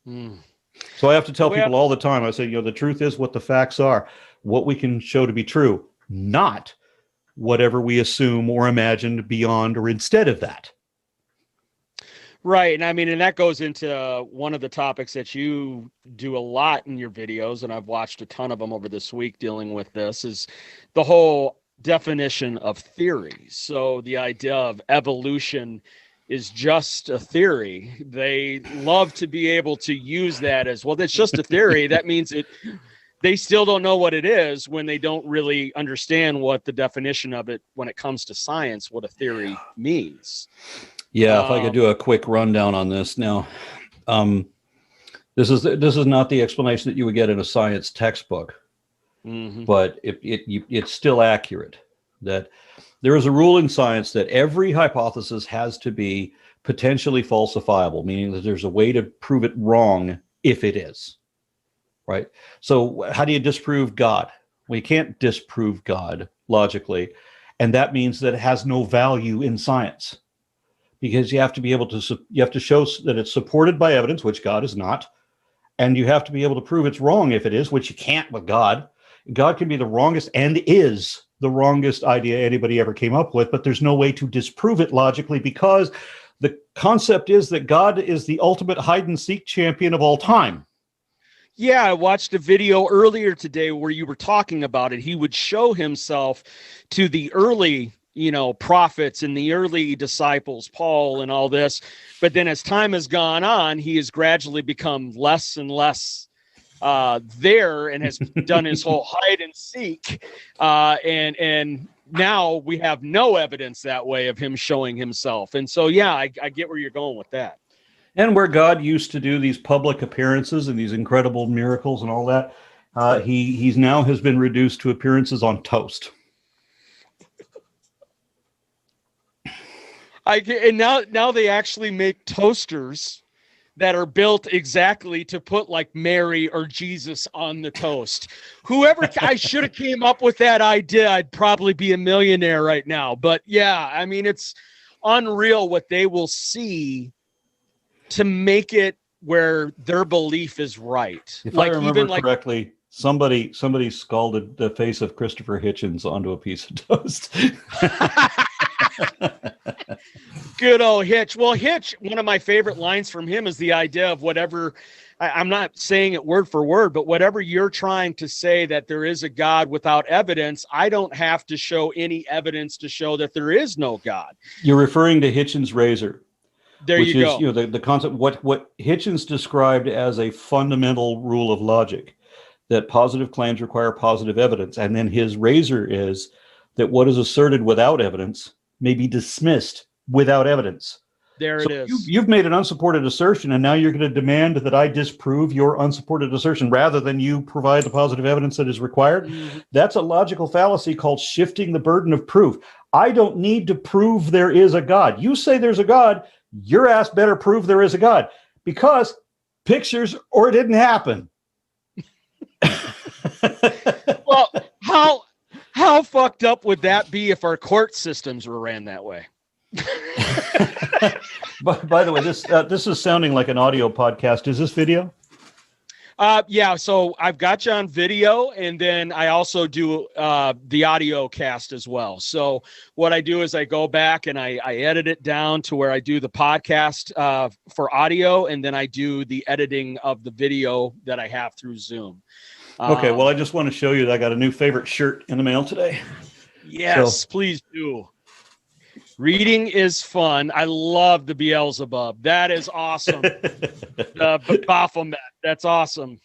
So I have to tell people all the time, I say, the truth is what the facts are, what we can show to be true, not whatever we assume or imagine beyond or instead of that. Right. And that goes into one of the topics that you do a lot in your videos, and I've watched a ton of them over this week dealing with this, is the whole definition of theory. So the idea of evolution is just a theory. They love to be able to use that as, well, that's just a theory. That means they still don't know what it is, when they don't really understand what the definition of it, when it comes to science, what a theory means. Yeah, if I could do a quick rundown on this now. This is not the explanation that you would get in a science textbook, but it's still accurate. That there is a rule in science that every hypothesis has to be potentially falsifiable, meaning that there's a way to prove it wrong if it is. Right? So how do you disprove God? Well, you can't disprove God logically, and that means that it has no value in science, because you have to be able to show that it's supported by evidence, which God is not, and you have to be able to prove it's wrong if it is, which you can't with God. God can be the wrongest and is the wrongest idea anybody ever came up with, but there's no way to disprove it logically, because the concept is that God is the ultimate hide and seek champion of all time. Yeah, I watched a video earlier today where you were talking about it. He would show himself to the early, prophets and the early disciples, Paul and all this. But then as time has gone on, he has gradually become less and less there, and has done his whole hide and seek. And now we have no evidence that way of him showing himself. And so, yeah, I get where you're going with that. And where God used to do these public appearances and these incredible miracles and all that, he's now has been reduced to appearances on toast. And now they actually make toasters that are built exactly to put like Mary or Jesus on the toast. Whoever I should have came up with that idea, I'd probably be a millionaire right now. But yeah, it's unreal what they will see to make it where their belief is right. If I remember correctly, somebody scalded the face of Christopher Hitchens onto a piece of toast. Good old Hitch. Well, Hitch, one of my favorite lines from him is the idea of whatever, I'm not saying it word for word, but whatever you're trying to say that there is a God without evidence, I don't have to show any evidence to show that there is no God. You're referring to Hitchens' razor. There which you is, go. The concept, what Hitchens described as a fundamental rule of logic, that positive claims require positive evidence. And then his razor is that what is asserted without evidence may be dismissed without evidence. There it is. You've made an unsupported assertion, and now you're going to demand that I disprove your unsupported assertion rather than you provide the positive evidence that is required. Mm-hmm. That's a logical fallacy called shifting the burden of proof. I don't need to prove there is a God. You say there's a God, your ass better prove there is a God, because pictures or it didn't happen. Well, how fucked up would that be if our court systems were ran that way? By the way, this is sounding like an audio podcast. Is this video? Yeah, so I've got you on video, and then I also do the audio cast as well. So what I do is I go back and I edit it down to where I do the podcast for audio, and then I do the editing of the video that I have through Zoom. Okay, well, I just want to show you that I got a new favorite shirt in the mail today. Yes, please do. Reading is fun. I love the Beelzebub. That is awesome. Baphomet. That's awesome.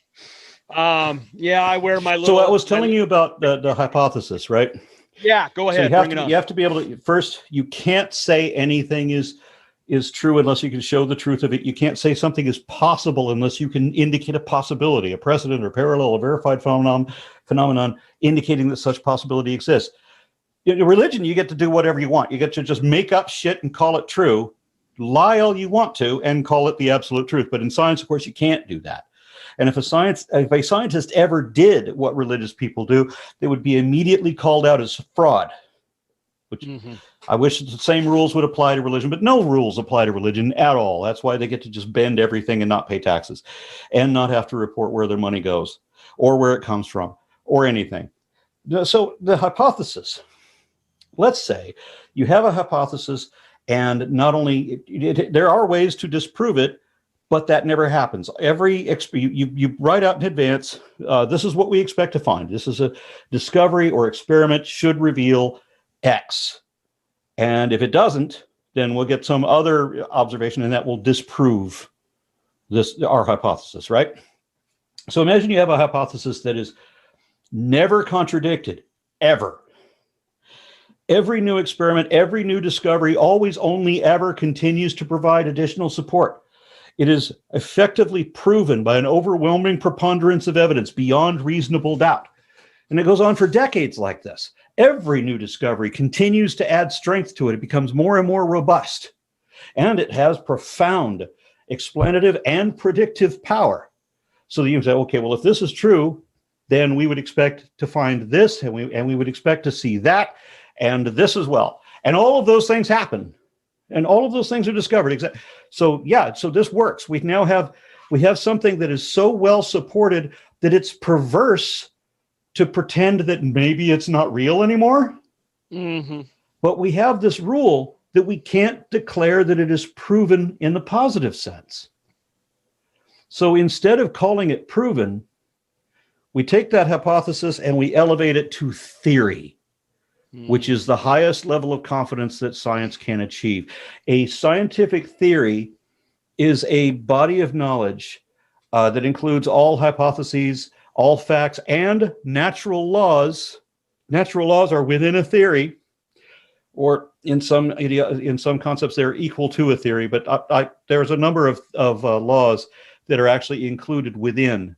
Yeah, I wear my little. So I was telling you about the hypothesis, right? Yeah, go ahead. So you have to be able to, first, you can't say anything is true unless you can show the truth of it. You can't say something is possible unless you can indicate a possibility, a precedent or parallel, a verified phenomenon indicating that such possibility exists. In religion, you get to do whatever you want. You get to just make up shit and call it true, lie all you want to, and call it the absolute truth. But in science, of course, you can't do that. And if a scientist ever did what religious people do, they would be immediately called out as fraud. Which I wish the same rules would apply to religion, but no rules apply to religion at all. That's why they get to just bend everything and not pay taxes and not have to report where their money goes or where it comes from or anything. So the hypothesis. Let's say you have a hypothesis, and not only there are ways to disprove it, but that never happens. You write out in advance, this is what we expect to find. This is a discovery or experiment should reveal X. And if it doesn't, then we'll get some other observation, and that will disprove our hypothesis, right? So imagine you have a hypothesis that is never contradicted, ever. Every new experiment, every new discovery always only ever continues to provide additional support. It is effectively proven by an overwhelming preponderance of evidence beyond reasonable doubt. And it goes on for decades like this. Every new discovery continues to add strength to it. It becomes more and more robust. And it has profound explanative and predictive power. So that you can say, okay, well, if this is true, then we would expect to find this, and we would expect to see that, and this as well. And all of those things happen. And all of those things are discovered. So yeah, so this works. We have something that is so well supported that it's perverse to pretend that maybe it's not real anymore. But we have this rule that we can't declare that it is proven in the positive sense. So instead of calling it proven, we take that hypothesis and we elevate it to theory, which is the highest level of confidence that science can achieve. A scientific theory is a body of knowledge that includes all hypotheses, all facts, and natural laws. Natural laws are within a theory, or in some concepts they're equal to a theory. But there's a number of laws that are actually included within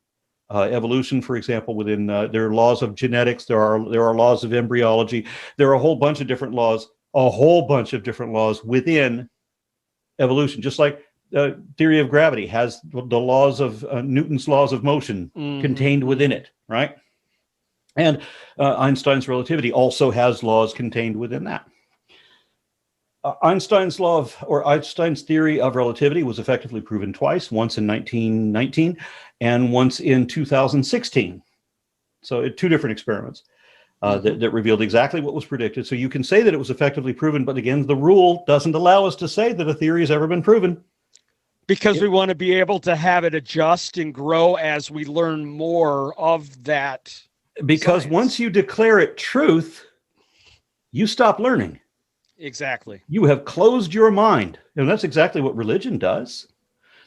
evolution, for example. Within there are laws of genetics. There are laws of embryology. There are a whole bunch of different laws. Within evolution, just like the theory of gravity has the laws of Newton's laws of motion contained within it, right? And Einstein's relativity also has laws contained within that. Einstein's theory of relativity was effectively proven twice, once in 1919 and once in 2016. So two different experiments that revealed exactly what was predicted. So you can say that it was effectively proven, but again, the rule doesn't allow us to say that a theory has ever been proven. Because we want to be able to have it adjust and grow as we learn more of that. Because science. Once you declare it truth, you stop learning. Exactly. You have closed your mind. And that's exactly what religion does.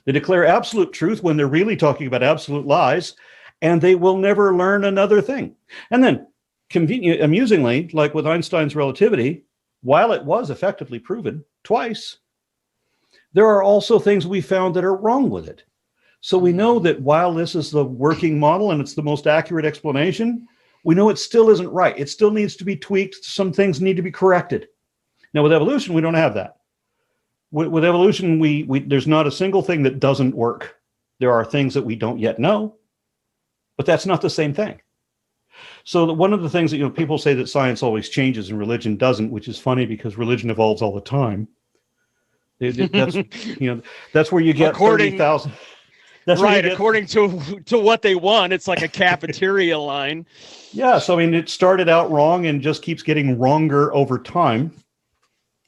They declare absolute truth when they're really talking about absolute lies, and they will never learn another thing. And then, amusingly, like with Einstein's relativity, while it was effectively proven twice, there are also things we found that are wrong with it. So we know that while this is the working model and it's the most accurate explanation, we know it still isn't right. It still needs to be tweaked. Some things need to be corrected. Now, with evolution, we don't have that. With evolution, there's not a single thing that doesn't work. There are things that we don't yet know, but that's not the same thing. So one of the things that people say that science always changes and religion doesn't, which is funny because religion evolves all the time. That's where you get 30,000. Right, according to what they want, it's like a cafeteria line. Yeah, so it started out wrong and just keeps getting wronger over time.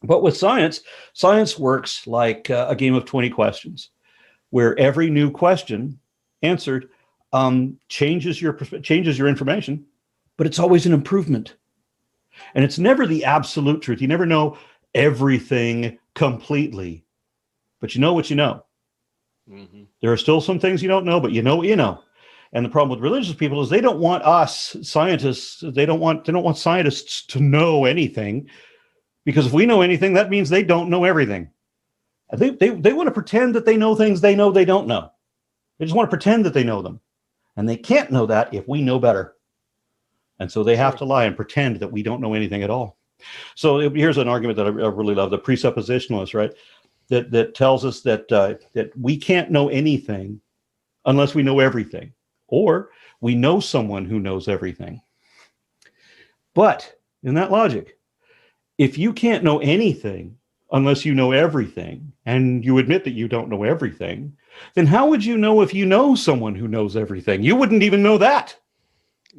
But with science works like a game of 20 questions, where every new question answered changes your information, but it's always an improvement. And it's never the absolute truth. You never know everything completely, but you know what you know. Mm-hmm. There are still some things you don't know, but you know what you know. And the problem with religious people is they don't want us scientists. They don't want scientists to know anything, because if we know anything, that means they don't know everything. They want to pretend that they know things they know they don't know. They just want to pretend that they know them, and they can't know that if we know better. And so they have to lie and pretend that we don't know anything at all. So here's an argument that I really love: the presuppositionalist, right? That tells us that we can't know anything unless we know everything, or we know someone who knows everything. But in that logic, if you can't know anything unless you know everything, and you admit that you don't know everything, then how would you know if you know someone who knows everything? You wouldn't even know that.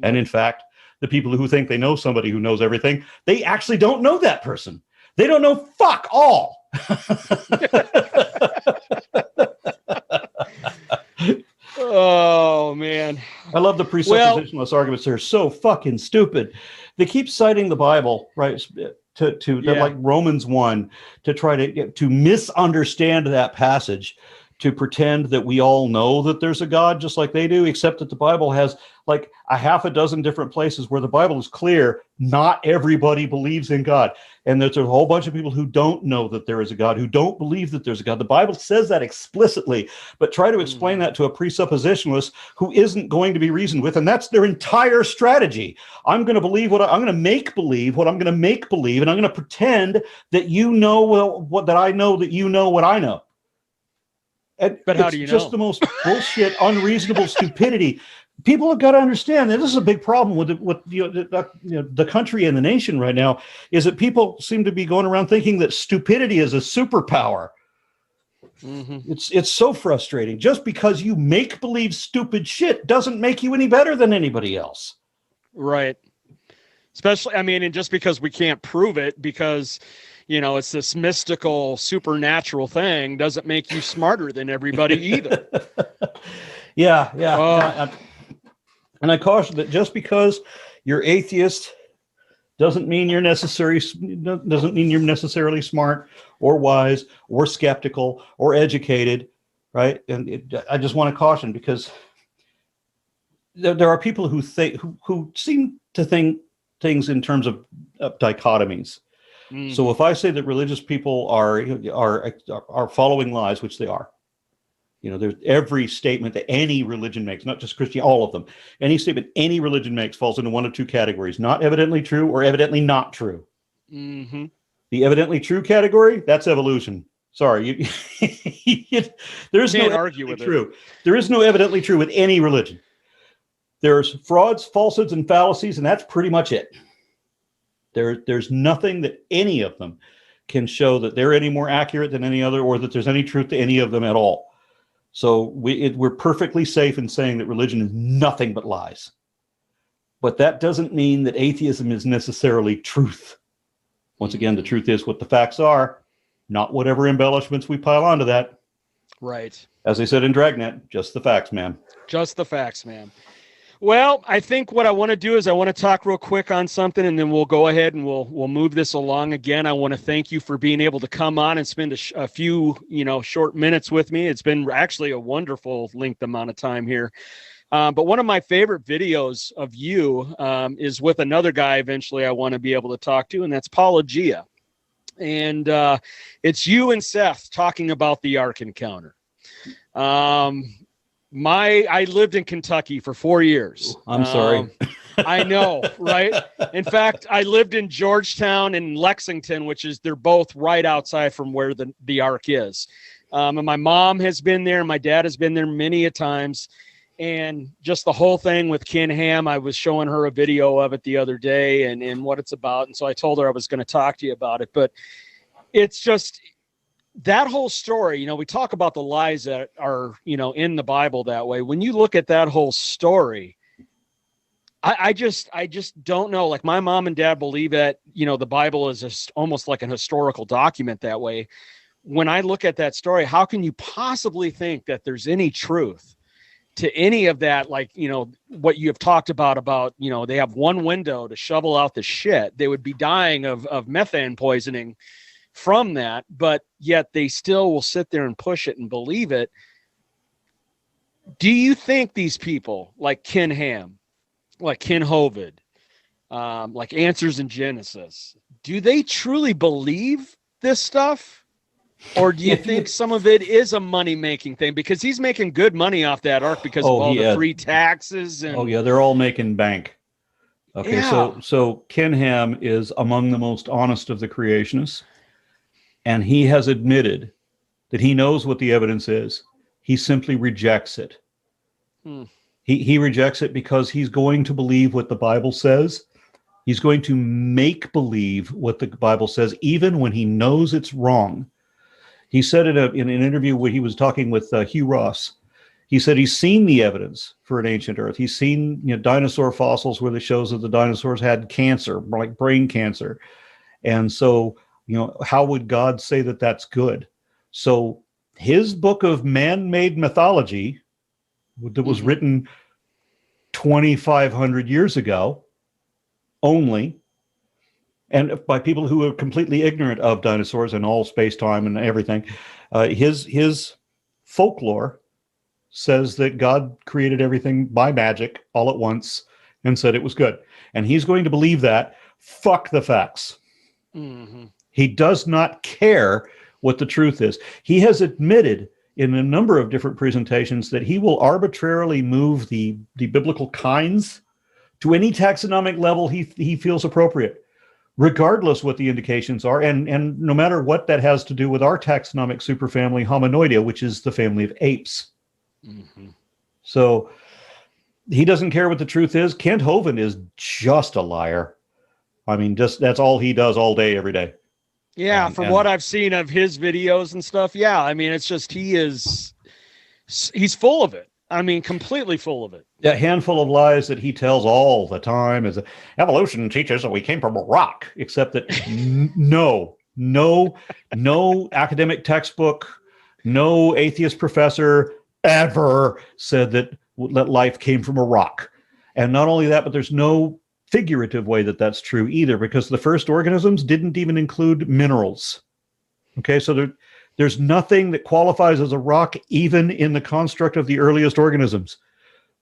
And in fact, the people who think they know somebody who knows everything, they actually don't know that person. They don't know fuck all. Oh, man. I love the presuppositionalist arguments. They're so fucking stupid. They keep citing the Bible, right, like Romans 1, to try to misunderstand that passage, to pretend that we all know that there's a God just like they do, except that the Bible has like a half a dozen different places where the Bible is clear. Not everybody believes in God. And there's a whole bunch of people who don't know that there is a God, who don't believe that there's a God. The Bible says that explicitly, but try to explain that to a presuppositionalist who isn't going to be reasoned with. And that's their entire strategy. I'm going to believe I'm going to make believe what I'm going to make believe. And I'm going to pretend that you know that I know that you know what I know. And but how do you know? It's just the most bullshit, unreasonable stupidity. People have got to understand that this is a big problem with the country and the nation right now, is that people seem to be going around thinking that stupidity is a superpower. Mm-hmm. It's so frustrating. Just because you make believe stupid shit doesn't make you any better than anybody else. Right. Especially, I mean, and just because we can't prove it, because it's this mystical, supernatural thing, doesn't make you smarter than everybody either. Yeah. And I caution that just because you're atheist doesn't mean you're necessarily smart or wise or skeptical or educated, right? And I just want to caution, because there are people who seem to think things in terms of dichotomies. So if I say that religious people are following lies, which they are, there's every statement that any religion makes, not just Christian, all of them, any statement any religion makes falls into one of two categories: not evidently true or evidently not true. Mm-hmm. The evidently true category, that's evolution. Sorry, there's no argue with true. There is no evidently true with any religion. There's frauds, falsehoods, and fallacies, and that's pretty much it. There's nothing that any of them can show that they're any more accurate than any other, or that there's any truth to any of them at all. So we're perfectly safe in saying that religion is nothing but lies. But that doesn't mean that atheism is necessarily truth. Once again, the truth is what the facts are, not whatever embellishments we pile onto that. Right. As they said in Dragnet, just the facts, man. Just the facts, man. Well, I think what I want to do is I want to talk real quick on something, and then we'll go ahead and we'll move this along. Again, I want to thank you for being able to come on and spend a few short minutes with me. It's been actually a wonderful length amount of time here. But one of my favorite videos of you is with another guy eventually I want to be able to talk to, and that's Apologia. And it's you and Seth talking about the Ark encounter. I lived in Kentucky for 4 years. I'm sorry. I know, right? In fact, I lived in Georgetown and Lexington, they're both right outside from where the Ark is. And my mom has been there, and my dad has been there many a times. And just the whole thing with Ken Ham, I was showing her a video of it the other day and what it's about. And so I told her I was going to talk to you about it. But it's just that whole story, we talk about the lies that are, in the Bible that way. When you look at that whole story, I just don't know. Like, my mom and dad believe that, the Bible is almost like an historical document that way. When I look at that story, how can you possibly think that there's any truth to any of that, like, what you have talked about, they have one window to shovel out the shit, they would be dying of methane poisoning from that, but yet they still will sit there and push it and believe it. Do you think these people like Ken Ham, like Ken Hovind, like Answers in Genesis, do they truly believe this stuff? Or do you think some of it is a money-making thing? Because he's making good money off that ark because of all the free taxes. And they're all making bank. Okay, yeah. so Ken Ham is among the most honest of the creationists, and he has admitted that he knows what the evidence is. He simply rejects it. He rejects it because he's going to believe what the Bible says. He's going to make believe what the Bible says, even when he knows it's wrong. He said in an interview where he was talking with Hugh Ross, he said he's seen the evidence for an ancient Earth. He's seen dinosaur fossils where it shows that the dinosaurs had cancer, like brain cancer. And so, how would God say that that's good? So his book of man-made mythology that was written 2,500 years ago only, and by people who are completely ignorant of dinosaurs and all space-time and everything, his folklore says that God created everything by magic all at once and said it was good. And he's going to believe that. Fuck the facts. He does not care what the truth is. He has admitted in a number of different presentations that he will arbitrarily move the biblical kinds to any taxonomic level he feels appropriate, regardless what the indications are, and no matter what that has to do with our taxonomic superfamily Hominoidea, which is the family of apes. So he doesn't care what the truth is. Kent Hovind is just a liar. I mean, that's all he does all day, every day. Yeah, from what I've seen of his videos and stuff, yeah, I mean, it's just he's full of it. I mean, completely full of it. A handful of lies that he tells all the time is evolution teaches that we came from a rock, except that no academic textbook, no atheist professor ever said that life came from a rock. And not only that, but there's no figurative way that that's true either, because the first organisms didn't even include minerals. Okay, so there's nothing that qualifies as a rock even in the construct of the earliest organisms.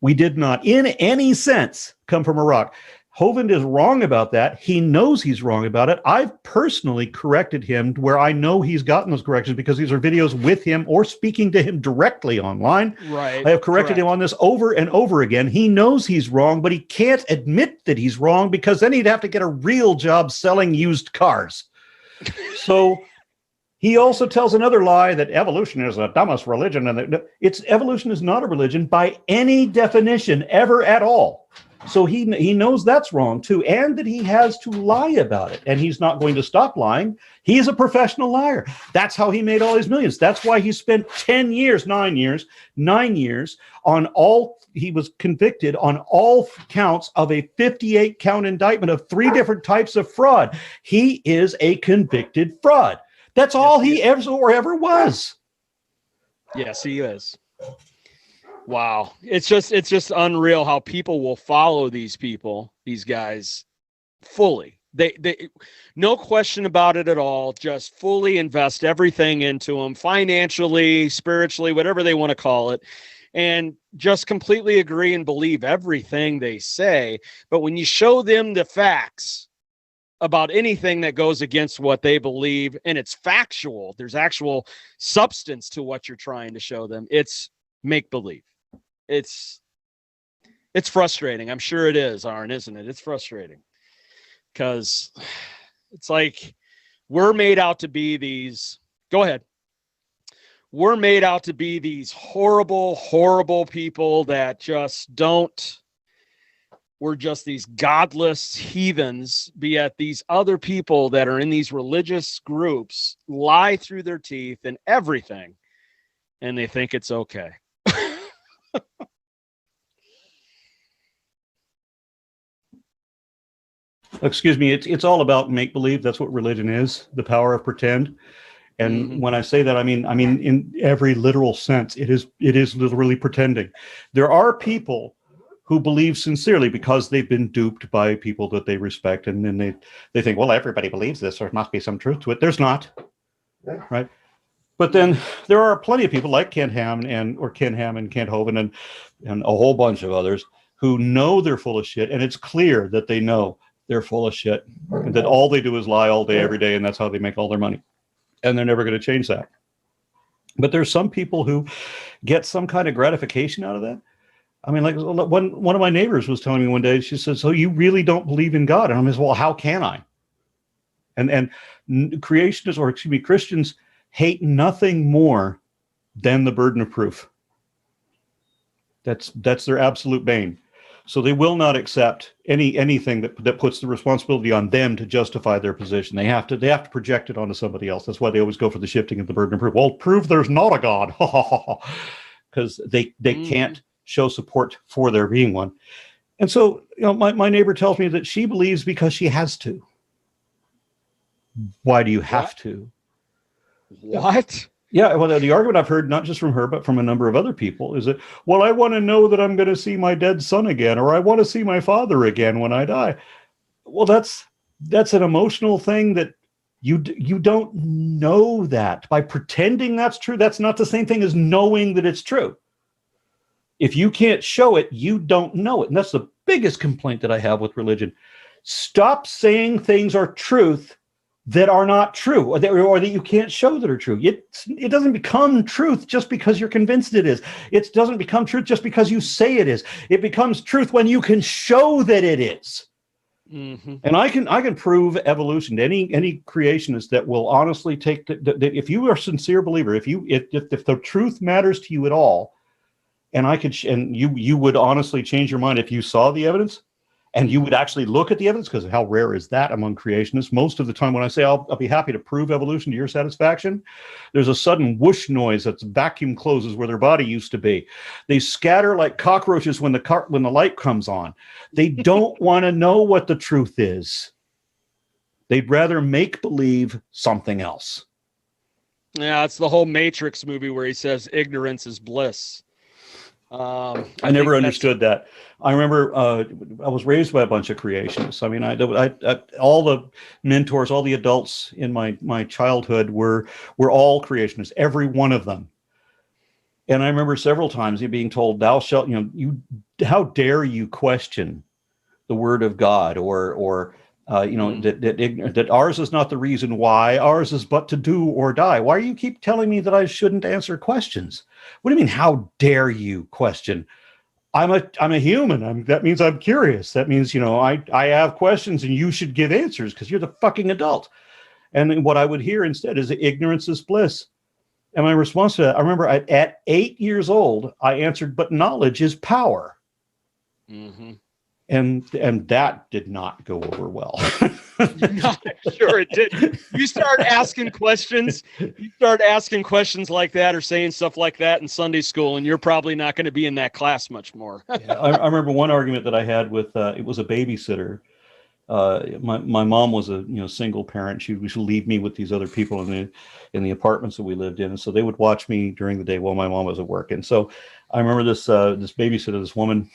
We did not, in any sense, come from a rock. Hovind is wrong about that. He knows he's wrong about it. I've personally corrected him where I know he's gotten those corrections because these are videos with him or speaking to him directly online. Right. I have corrected him on this over and over again. He knows he's wrong, but he can't admit that he's wrong because then he'd have to get a real job selling used cars. So he also tells another lie that evolution is the dumbest religion, and evolution is not a religion by any definition ever at all. So he knows that's wrong too, and that he has to lie about it, and he's not going to stop lying. He's a professional liar. That's how he made all his millions. That's why he spent 9 years on all. He was convicted on all counts of a 58 count indictment of 3 different types of fraud. He is a convicted fraud. That's all he ever was. Yes, he is. Wow. It's just unreal how people will follow these guys fully. They no question about it at all, just fully invest everything into them financially, spiritually, whatever they want to call it, and just completely agree and believe everything they say. But when you show them the facts about anything that goes against what they believe, and it's factual, there's actual substance to what you're trying to show them, it's make believe. It's frustrating. I'm sure it is, Aron, isn't it? It's frustrating because it's like we're made out to be these. Go ahead. We're made out to be these horrible, horrible people that just don't. We're just these godless heathens, yet these other people that are in these religious groups lie through their teeth and everything, and they think it's okay. Excuse me, it's all about make-believe. That's what religion is, the power of pretend. And when I say that, I mean in every literal sense. It is literally pretending. There are people who believe sincerely because they've been duped by people that they respect, and then they think, well, everybody believes this, or there must be some truth to it. There's not, right? But then there are plenty of people like Ken Ham and Kent Hovind and a whole bunch of others who know they're full of shit, and it's clear that they know they're full of shit, and that all they do is lie all day, every day, and that's how they make all their money. And they're never going to change that. But there's some people who get some kind of gratification out of that. I mean, like one of my neighbors was telling me one day, she said, so you really don't believe in God? And I'm like, well, how can I? And creationists, or excuse me, Christians hate nothing more than the burden of proof. That's their absolute bane. So they will not accept anything that puts the responsibility on them to justify their position. They have to project it onto somebody else. That's why they always go for the shifting of the burden of proof. Well, prove there's not a God, because they can't show support for there being one. And so, my neighbor tells me that she believes because she has to. Why do you have to? What? Yeah, well, the argument I've heard, not just from her, but from a number of other people, is that, well, I want to know that I'm going to see my dead son again, or I want to see my father again when I die. Well, that's an emotional thing that you don't know that. By pretending that's true, that's not the same thing as knowing that it's true. If you can't show it, you don't know it. And that's the biggest complaint that I have with religion. Stop saying things are truth that are not true, or that you can't show that are true. It doesn't become truth just because you're convinced it is. It doesn't become truth just because you say it is. It becomes truth when you can show that it is. Mm-hmm. And I can prove evolution to any creationist that will honestly take if you are a sincere believer, if the truth matters to you at all, and you would honestly change your mind if you saw the evidence. And you would actually look at the evidence, because how rare is that among creationists? Most of the time when I say I'll be happy to prove evolution to your satisfaction, there's a sudden whoosh noise that's vacuum closes where their body used to be. They scatter like cockroaches when the light comes on. They don't want to know what the truth is. They'd rather make believe something else. Yeah, it's the whole Matrix movie where he says ignorance is bliss. I never understood that. I remember I was raised by a bunch of creationists. I mean, I all the mentors, all the adults in my childhood were all creationists, every one of them. And I remember several times being told, "Thou shalt," how dare you question the word of God, or that ours is not the reason why, ours is but to do or die. Why do you keep telling me that I shouldn't answer questions? What do you mean, how dare you question? I'm a human. That means I'm curious. That means, I have questions and you should give answers because you're the fucking adult. And what I would hear instead is ignorance is bliss. And my response to that, I remember at 8 years old, I answered, but knowledge is power. Mm-hmm. And that did not go over well. No, sure it did. You start asking questions like that, or saying stuff like that in Sunday school, and you're probably not going to be in that class much more. Yeah, I remember one argument that I had with it was a babysitter. My mom was a single parent. She would leave me with these other people in the apartments that we lived in, and so they would watch me during the day while my mom was at work. And so I remember this babysitter, this woman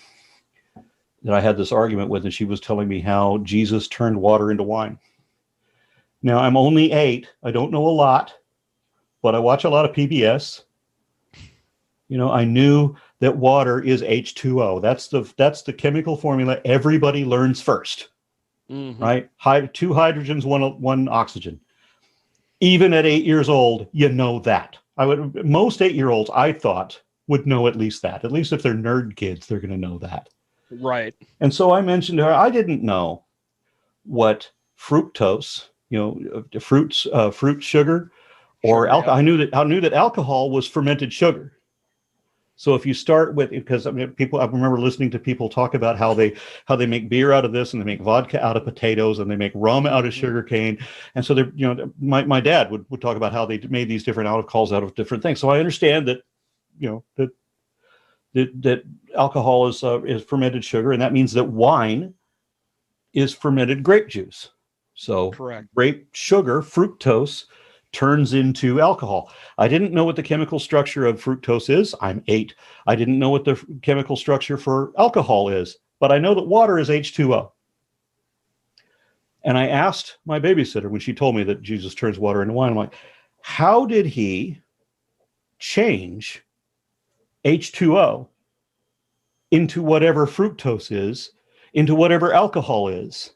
that I had this argument with, and she was telling me how Jesus turned water into wine. Now, I'm only 8. I don't know a lot, but I watch a lot of PBS. I knew that water is H2O. That's the chemical formula everybody learns first, right? 2 hydrogens, one oxygen. Even at 8 years old, that. Most 8-year-olds, I thought, would know at least that. At least if they're nerd kids, they're going to know that. Right. And so I mentioned to her, I didn't know what fructose, fruit sugar, or alcohol. I knew that alcohol was fermented sugar. So if you start with, because I remember listening to people talk about how they make beer out of this, and they make vodka out of potatoes, and they make rum out of sugarcane. And so my dad would talk about how they made these different alcohols out of different things. So I understand that, that alcohol is fermented sugar, and that means that wine is fermented grape juice. So correct. Grape sugar, fructose, turns into alcohol. I didn't know what the chemical structure of fructose is. I'm 8. I didn't know what the chemical structure for alcohol is, but I know that water is H2O. And I asked my babysitter when she told me that Jesus turns water into wine, I'm like, how did he change H2O into whatever fructose is, into whatever alcohol is?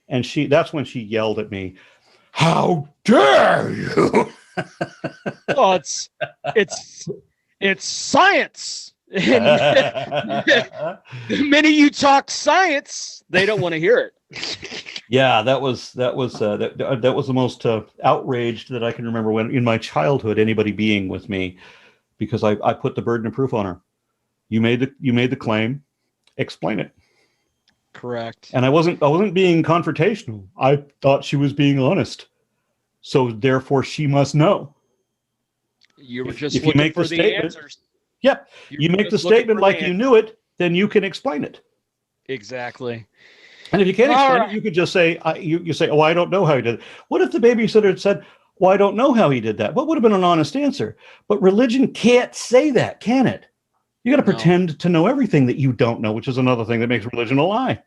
And that's when she yelled at me, "How dare you!" Oh, it's science. And the minute you talk science, they don't want to hear it. Yeah, that was the most outraged that I can remember when in my childhood anybody being with me, because I put the burden of proof on her. You made the claim, explain it. Correct. And I wasn't being confrontational. I thought she was being honest. So therefore she must know. You were just if looking you make for the answers. Yep. You make the statement like you knew it, then you can explain it. Exactly. And if you can't explain it, you could just say, you say, "Oh, I don't know how he did it." What if the babysitter had said, "Well, I don't know how he did that"? What would have been an honest answer? But religion can't say that, can it? You got to pretend to know everything that you don't know, which is another thing that makes religion a lie.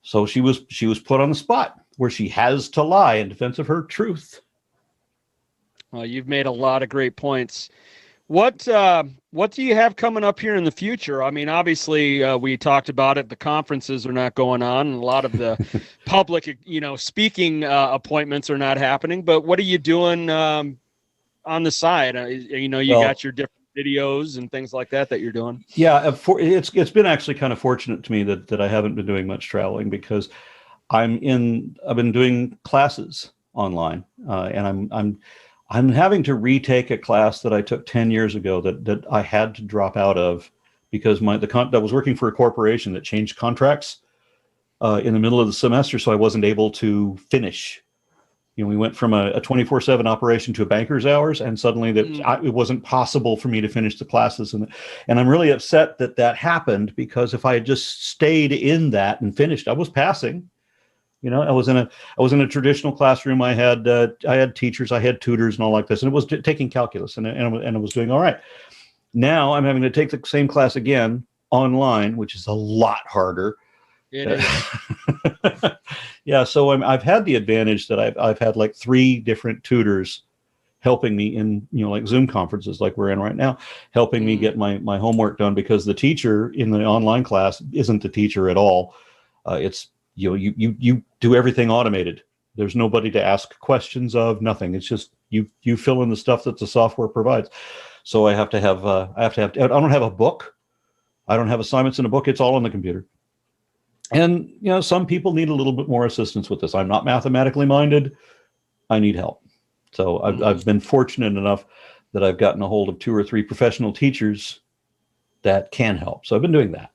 So she was put on the spot where she has to lie in defense of her truth. Well, you've made a lot of great points. What do you have coming up here in the future? I mean, obviously, we talked about it. The conferences are not going on, and a lot of the public, speaking appointments are not happening. But what are you doing on the side? Got your different videos and things like that you're doing. Yeah, it's been actually kind of fortunate to me that I haven't been doing much traveling, because I've been doing classes online, and I'm having to retake a class that I took 10 years ago that I had to drop out of because I was working for a corporation that changed contracts in the middle of the semester, so I wasn't able to finish. We went from a 24/7 operation to a banker's hours, and suddenly it wasn't possible for me to finish the classes. And I'm really upset that happened, because if I had just stayed in that and finished, I was passing. I was in a traditional classroom. I had teachers, I had tutors and all like this, and it was taking calculus, and it was doing all right. Now I'm having to take the same class again online, which is a lot harder. It is. Yeah, so I've had the advantage that I've had like 3 different tutors helping me in like Zoom conferences like we're in right now, helping me get my homework done, because the teacher in the online class isn't the teacher at all. It's you do everything automated. There's nobody to ask questions of, nothing. It's just you fill in the stuff that the software provides. So I don't have a book. I don't have assignments in a book. It's all on the computer. And some people need a little bit more assistance with this. I'm not mathematically minded. I need help. So I've been fortunate enough that I've gotten a hold of 2 or 3 professional teachers that can help. So I've been doing that.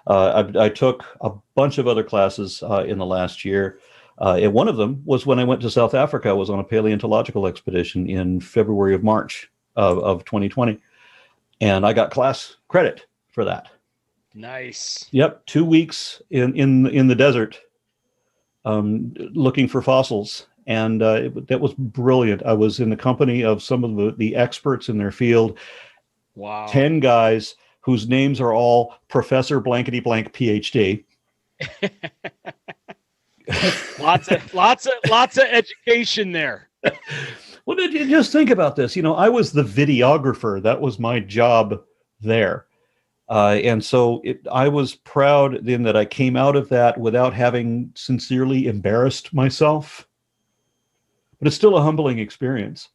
I took a bunch of other classes in the last year. And one of them was when I went to South Africa. I was on a paleontological expedition in February of March of 2020. And I got class credit for that. Nice. Yep. 2 weeks in the desert looking for fossils. And that was brilliant. I was in the company of some of the experts in their field. Wow. 10 guys whose names are all Professor Blankety Blank PhD. lots of education there. Well, just think about this. I was the videographer. That was my job there. And so I was proud then that I came out of that without having sincerely embarrassed myself. But it's still a humbling experience,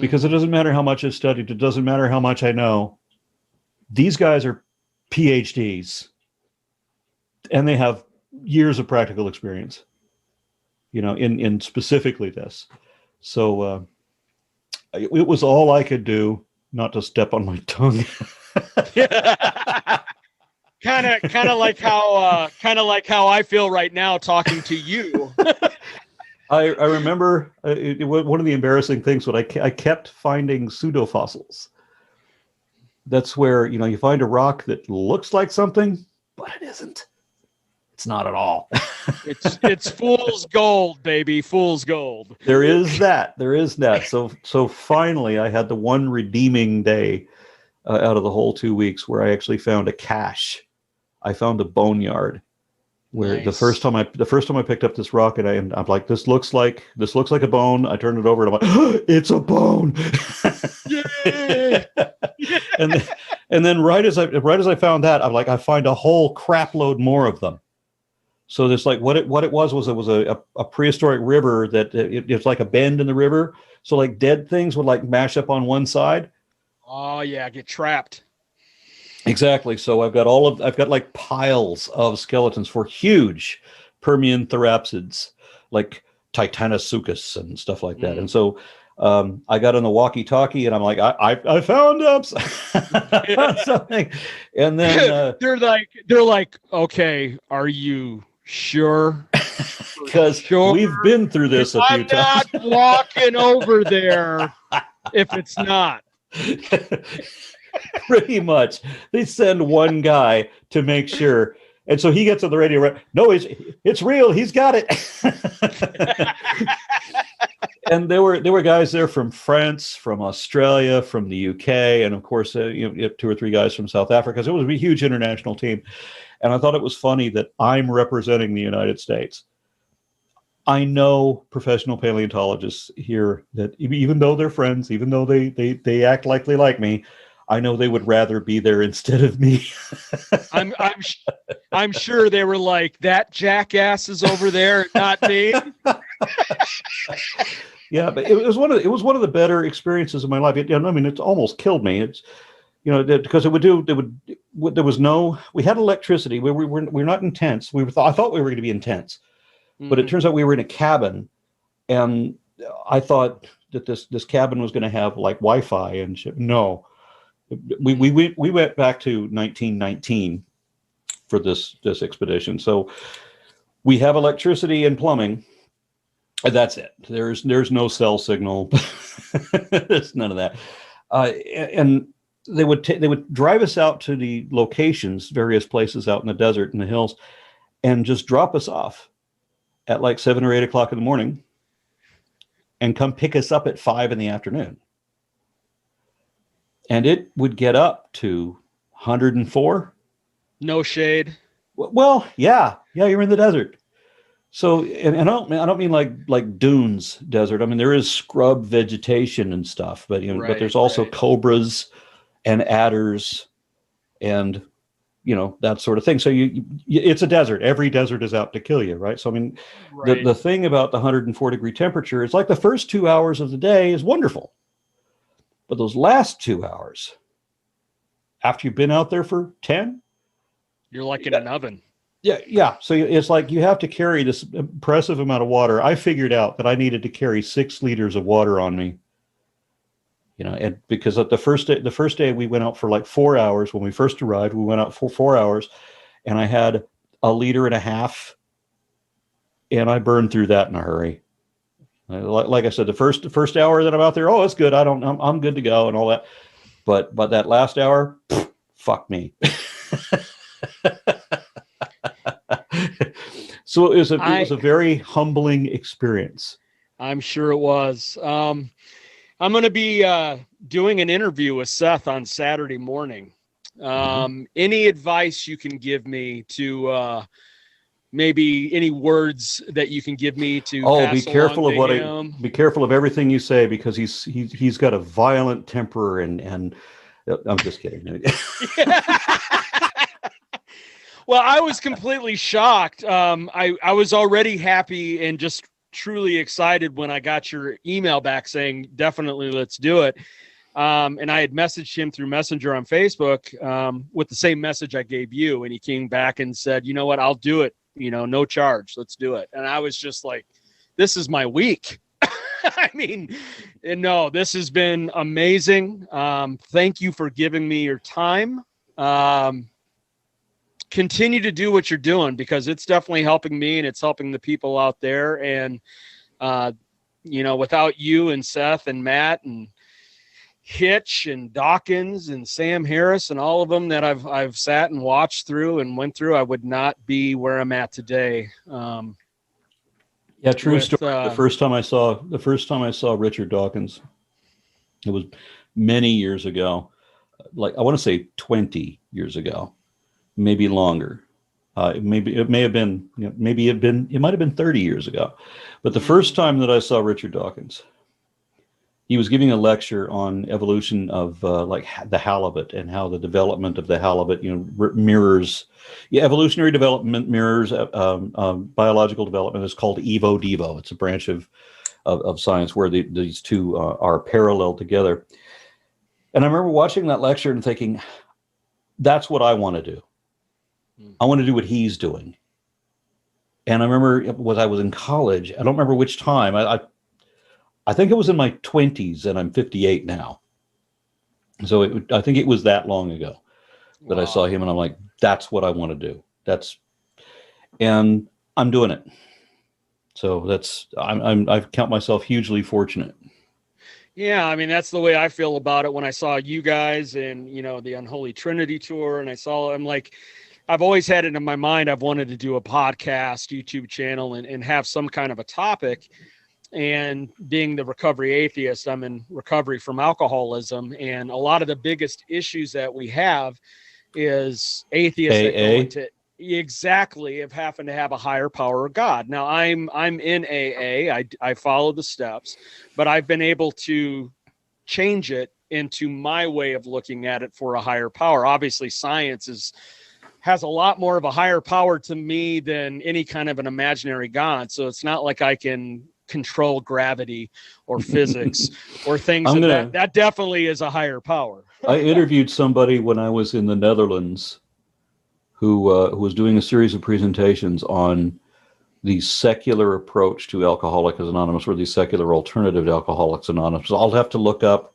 because it doesn't matter how much I've studied. It doesn't matter how much I know. These guys are PhDs, and they have years of practical experience, in specifically this. So it was all I could do not to step on my tongue. kind of like how I feel right now talking to you. I remember one of the embarrassing things when I kept finding pseudofossils. That's where you find a rock that looks like something, but it isn't. It's not at all. It's fool's gold, baby, fool's gold. There is that. So finally, I had the one redeeming day out of the whole 2 weeks where I actually found a cache. I found a boneyard where Nice. the first time I picked up this rock, and I'm like, this looks like a bone. I turned it over and I'm like, oh, it's a bone. Yay! and then right as I found that, I'm like, I find a whole crap load more of them. So there's like what it was a prehistoric river that it's like a bend in the river. So like dead things would like mash up on one side. Oh yeah, get trapped. Exactly. So I've got like piles of skeletons for huge Permian therapsids, like Titanosuchus and stuff like that. And so I got on the walkie-talkie and I'm like, I found something. And then they're like, okay, are you sure? Because we've been through this a few times. I'm not walking over there if it's not. Pretty much. They send one guy to make sure. And so he gets on the radio. No, it's real. He's got it. And there were guys there from France, from Australia, from the UK, and of course, 2 or 3 guys from South Africa. So it was a huge international team. And I thought it was funny that I'm representing the United States. I know professional paleontologists here that even though they're friends, even though they act like they like me, I know they would rather be there instead of me. I'm sure they were like, that jackass is over there, not me. Yeah, but it was one of the better experiences of my life. It almost killed me. It's because we had electricity. We're not intense. I thought we were going to be intense, but it turns out we were in a cabin, and I thought that this cabin was going to have like Wi-Fi and shit. No. We went back to 1919 for this expedition. So we have electricity and plumbing, and that's it. There's no cell signal. There's none of that. And they would drive us out to the locations, various places out in the desert in the hills, and just drop us off at like 7 or 8 o'clock in the morning, and come pick us up at 5 in the afternoon. And it would get up to 104. No shade. Well, yeah, you're in the desert. So, and I don't mean like dunes desert. I mean, there is scrub vegetation and stuff, but but there's also cobras and adders and that sort of thing. So it's a desert. Every desert is out to kill you, right? So I mean, the thing about the 104-degree temperature is like the first 2 hours of the day is wonderful. But those last 2 hours, after you've been out there for 10, you're like in an oven. Yeah. So it's like you have to carry this impressive amount of water. I figured out that I needed to carry 6 liters of water on me. And because at the first day we went out for like 4 hours. When we first arrived, we went out for 4 hours, and I had 1.5 liters, and I burned through that in a hurry. Like I said, the first hour that I'm out there, it's good. I'm good to go and all that. But that last hour, fuck me. So it was a very humbling experience. I'm sure it was. I'm going to be doing an interview with Seth on Saturday morning. Any advice you can give me to maybe any words that you can give me to be careful of be careful of everything you say, because he's got a violent temper and I'm just kidding. Well, I was completely shocked. I was already happy and just truly excited when I got your email back saying definitely let's do it. And I had messaged him through Messenger on Facebook with the same message I gave you, and he came back and said, you know what, I'll do it. No charge. Let's do it. And I was just like, this is my week. I mean, no, this has been amazing. Thank you for giving me your time. Continue to do what you're doing, because it's definitely helping me and it's helping the people out there. And, without you and Seth and Matt and Hitch and Dawkins and Sam Harris and all of them that I've sat and watched through and went through, I would not be where I'm at today. Yeah, true story. The first time I saw Richard Dawkins, it was many years ago. Like I want to say 20 years ago, maybe longer. It might have been 30 years ago. But the first time that I saw Richard Dawkins, he was giving a lecture on evolution of like the halibut and how the development of the halibut, mirrors, evolutionary development mirrors biological development. Is called evo-devo. It's a branch of science where these two are parallel together. And I remember watching that lecture and thinking, that's what I want to do. I want to do what he's doing. And I remember when I was in college, I don't remember which time. I think it was in my 20s, and I'm 58 now. So I think it was that long ago that I saw him, and I'm like, that's what I want to do. And I'm doing it. So I count myself hugely fortunate. Yeah, I mean, that's the way I feel about it when I saw you guys and, the Unholy Trinity tour, and I'm like, I've always had it in my mind. I've wanted to do a podcast, YouTube channel, and have some kind of a topic. And being the recovery atheist, I'm in recovery from alcoholism. And a lot of the biggest issues that we have is atheists that go into exactly have happened to have a higher power of God. Now I'm in AA. I follow the steps, but I've been able to change it into my way of looking at it for a higher power. Obviously, science has a lot more of a higher power to me than any kind of an imaginary God. So it's not like I can control gravity or physics or things that definitely is a higher power. I interviewed somebody when I was in the Netherlands who was doing a series of presentations on the secular approach to Alcoholics Anonymous, or the secular alternative to Alcoholics Anonymous. I'll have to look up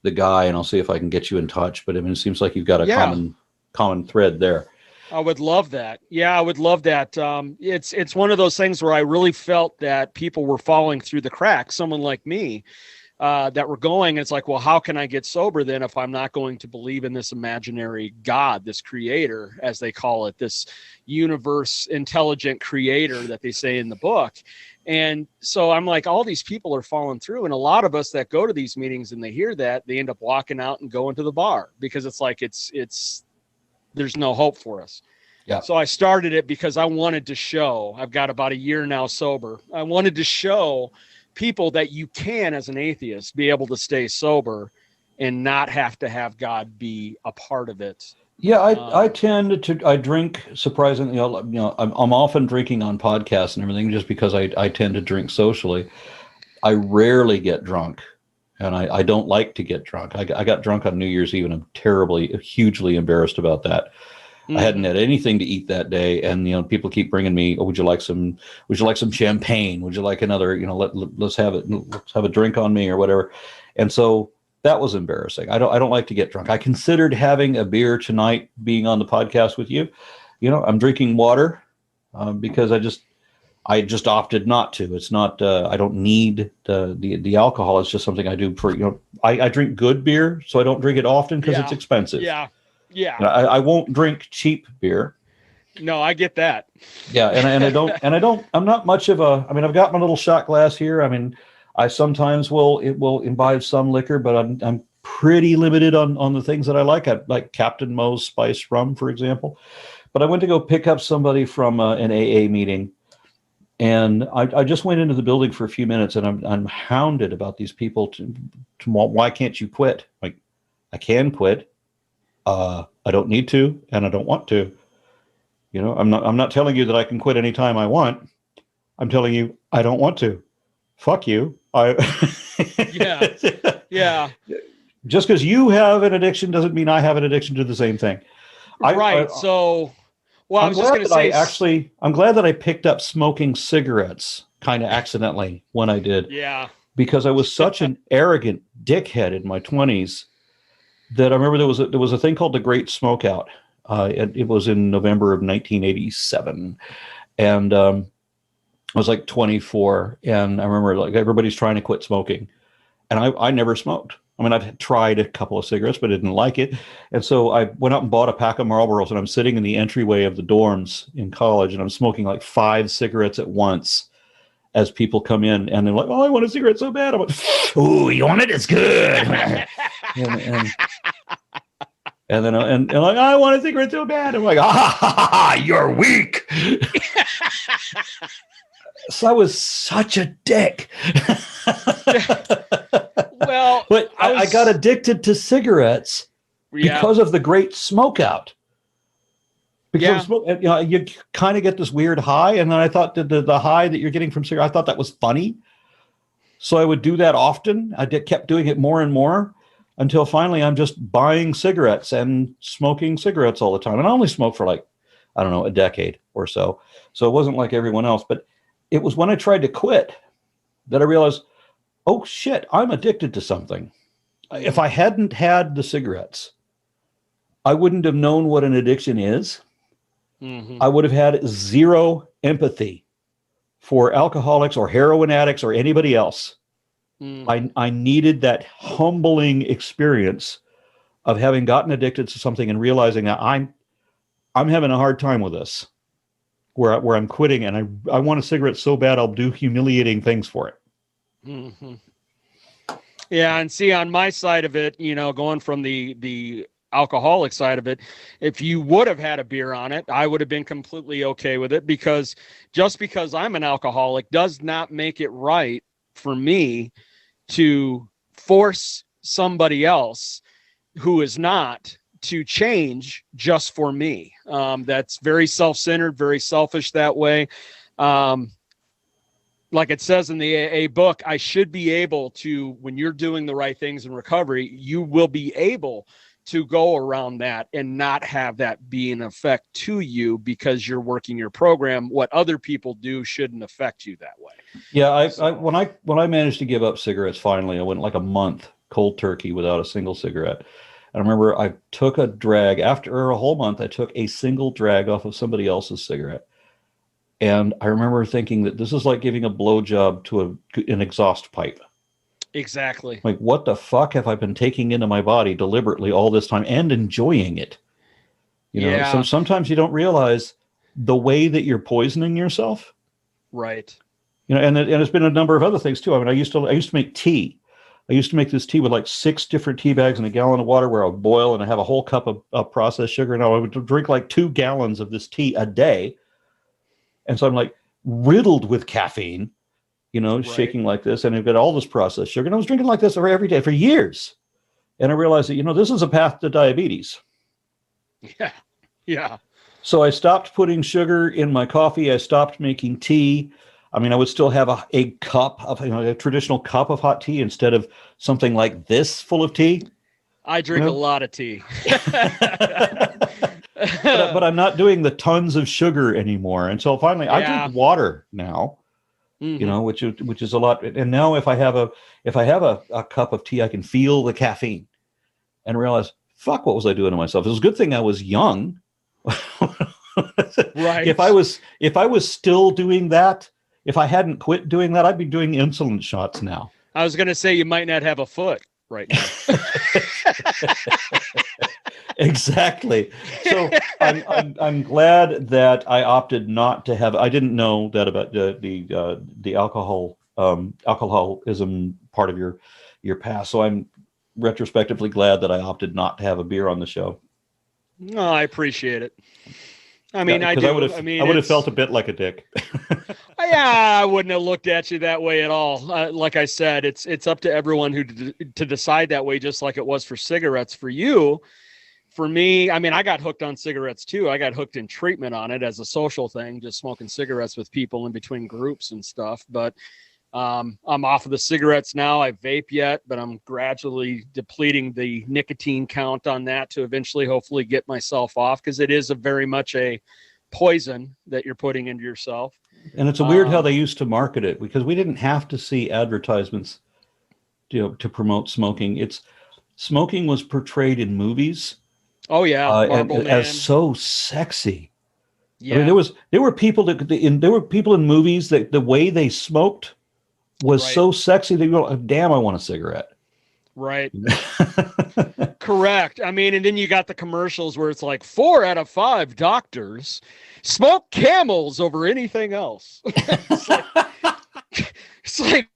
the guy and I'll see if I can get you in touch. But I mean, it seems like you've got a common thread there. I would love that. Yeah, I would love that. It's one of those things where I really felt that people were falling through the cracks. Someone like me, that were going, it's like, well, how can I get sober then if I'm not going to believe in this imaginary God, this creator, as they call it, this universe intelligent creator that they say in the book. And so I'm like, all these people are falling through. And a lot of us that go to these meetings and they hear that, they end up walking out and going to the bar because it's like, there's no hope for us. Yeah. So I started it because I wanted to show, I've got about a year now sober. I wanted to show people that you can, as an atheist, be able to stay sober and not have to have God be a part of it. Yeah, I tend to drink surprisingly. I'm often drinking on podcasts and everything just because I tend to drink socially. I rarely get drunk, and I don't like to get drunk. I got drunk on New Year's Eve, and I'm hugely embarrassed about that. I hadn't had anything to eat that day, and people keep bringing me, "Oh, would you like some champagne? Would you like another? Let's have a drink on me or whatever." And so that was embarrassing. I don't like to get drunk. I considered having a beer tonight, being on the podcast with you. I'm drinking water because I just opted not to. It's not. I don't need the alcohol. It's just something I do for I drink good beer, so I don't drink it often because it's expensive. Yeah. Yeah. I won't drink cheap beer. No, I get that. Yeah, I'm not much of a. I mean, I've got my little shot glass here. I mean, I sometimes will imbibe some liquor, but I'm pretty limited on the things that I like. I like Captain Moe's spiced rum, for example. But I went to go pick up somebody from an AA meeting, and I just went into the building for a few minutes, and I'm hounded about these people to why can't you quit? Like, I can quit. I don't need to, and I don't want to. I'm not telling you that I can quit anytime I want. I'm telling you I don't want to. Fuck you. Yeah. Just because you have an addiction doesn't mean I have an addiction to the same thing. Right. I'm glad that I picked up smoking cigarettes kind of accidentally when I did. Yeah. Because I was such an arrogant dickhead in my 20s that I remember there was a thing called the Great Smokeout. It was in November of 1987, and I was like 24, and I remember like everybody's trying to quit smoking, and I never smoked. I mean, I've tried a couple of cigarettes, but I didn't like it. And so I went out and bought a pack of Marlboros, and I'm sitting in the entryway of the dorms in college, and I'm smoking like 5 cigarettes at once as people come in, and they're like, "Oh, I want a cigarette so bad." I'm like, "Oh, you want it? It's good." and then like, "I want a cigarette so bad." I'm like, "Ah, you're weak." So I was such a dick. Well, but I got addicted to cigarettes because of the great smoke out. Because you kind of get this weird high, and then I thought that the high that you're getting from cigarettes, I thought that was funny. So I would do that often. I kept doing it more and more until finally I'm just buying cigarettes and smoking cigarettes all the time. And I only smoked for like, I don't know, a decade or so. So it wasn't like everyone else. But it was when I tried to quit that I realized, oh shit, I'm addicted to something. If I hadn't had the cigarettes, I wouldn't have known what an addiction is. Mm-hmm. I would have had zero empathy for alcoholics or heroin addicts or anybody else. I needed that humbling experience of having gotten addicted to something and realizing that I'm having a hard time with this, where I'm quitting, and I want a cigarette so bad I'll do humiliating things for it. Mm-hmm. Yeah, and see, on my side of it, going from the alcoholic side of it, if you would have had a beer on it, I would have been completely okay with it, because just because I'm an alcoholic does not make it right for me to force somebody else who is not to change just for me. That's very self-centered, very selfish that way. Like it says in the AA book, I should be able to, when you're doing the right things in recovery, you will be able to go around that and not have that be an effect to you because you're working your program. What other people do shouldn't affect you that way. Yeah, when I managed to give up cigarettes, finally, I went like a month cold turkey without a single cigarette. And I remember I took a drag after a whole month. I took a single drag off of somebody else's cigarette. And I remember thinking that this is like giving a blowjob to an exhaust pipe. Exactly. Like, what the fuck have I been taking into my body deliberately all this time and enjoying it? So sometimes you don't realize the way that you're poisoning yourself. Right. And it's been a number of other things too. I mean, I used to make tea. I used to make this tea with like 6 different tea bags and a gallon of water, where I would boil and I have a whole cup of processed sugar. And I would drink like 2 gallons of this tea a day. And so I'm like riddled with caffeine, right, shaking like this. And I've got all this processed sugar. And I was drinking like this every day for years. And I realized that, this is a path to diabetes. Yeah. Yeah. So I stopped putting sugar in my coffee. I stopped making tea. I mean, I would still have a cup of, a traditional cup of hot tea instead of something like this full of tea. I drink a lot of tea. but I'm not doing the tons of sugar anymore. And so finally, I drink water now, which is a lot. And now if I have a cup of tea, I can feel the caffeine and realize, fuck, what was I doing to myself? It was a good thing I was young. Right. If I was still doing that, if I hadn't quit doing that, I'd be doing insulin shots now. I was going to say you might not have a foot right now. Exactly. So I'm glad that I opted not to have. I didn't know that about the alcoholism part of your past. So I'm retrospectively glad that I opted not to have a beer on the show. No, I appreciate it. I mean, I do. I would have felt a bit like a dick. Yeah, I wouldn't have looked at you that way at all. Like I said, it's up to everyone to decide that way, just like it was for cigarettes for you. For me, I mean, I got hooked on cigarettes too. I got hooked in treatment on it as a social thing, just smoking cigarettes with people in between groups and stuff. But I'm off of the cigarettes now. I vape yet, but I'm gradually depleting the nicotine count on that to eventually, hopefully, get myself off, because it is very much a poison that you're putting into yourself. And it's weird how they used to market it, because we didn't have to see advertisements, to promote smoking. Smoking was portrayed in movies. Oh yeah, as so sexy. Yeah, I mean, there were people in movies that the way they smoked was so sexy that you go, damn, I want a cigarette. Right. Correct. I mean, and then you got the commercials where it's like 4 out of 5 doctors smoke Camels over anything else. It's like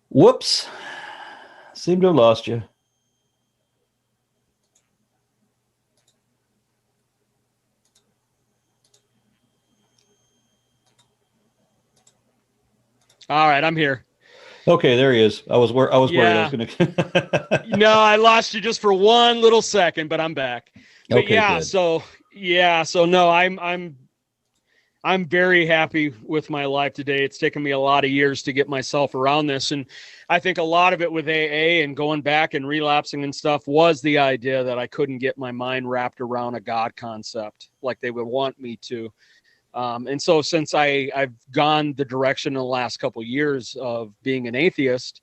Whoops. Seem to have lost you. all right, I'm here. Okay, there he is. I was worried I was going to. No, I lost you just for one little second, but I'm back. But Okay, good. so no, I'm very happy with my life today. It's taken me a lot of years to get myself around this, and I think a lot of it with AA and going back and relapsing and stuff was the idea that I couldn't get my mind wrapped around a God concept like they would want me to. And so since I've gone the direction in the last couple of years of being an atheist,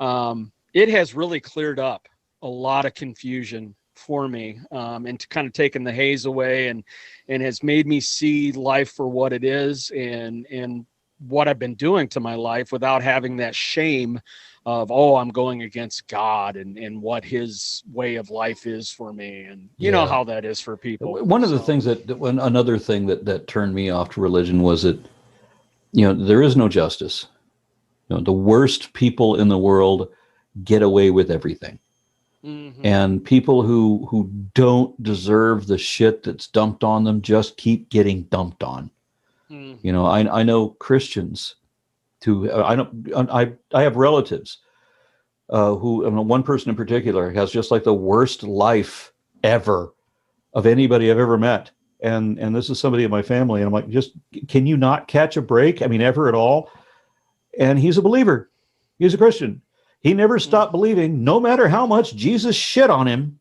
it has really cleared up a lot of confusion for me, and kind of taken the haze away and has made me see life for what it is and what I've been doing to my life without having that shame of, oh, I'm going against God and what his way of life is for me. And you know how that is for people. One of the things another thing that turned me off to religion was that, there is no justice. The worst people in the world get away with everything. Mm-hmm. And people who don't deserve the shit that's dumped on them just keep getting dumped on. Mm-hmm. I know Christians who I have relatives who, one person in particular has just like the worst life ever of anybody I've ever met. And this is somebody in my family. And I'm like, just, can you not catch a break? I mean, ever at all? And he's a believer. He's a Christian. He never stopped believing, no matter how much Jesus shit on him.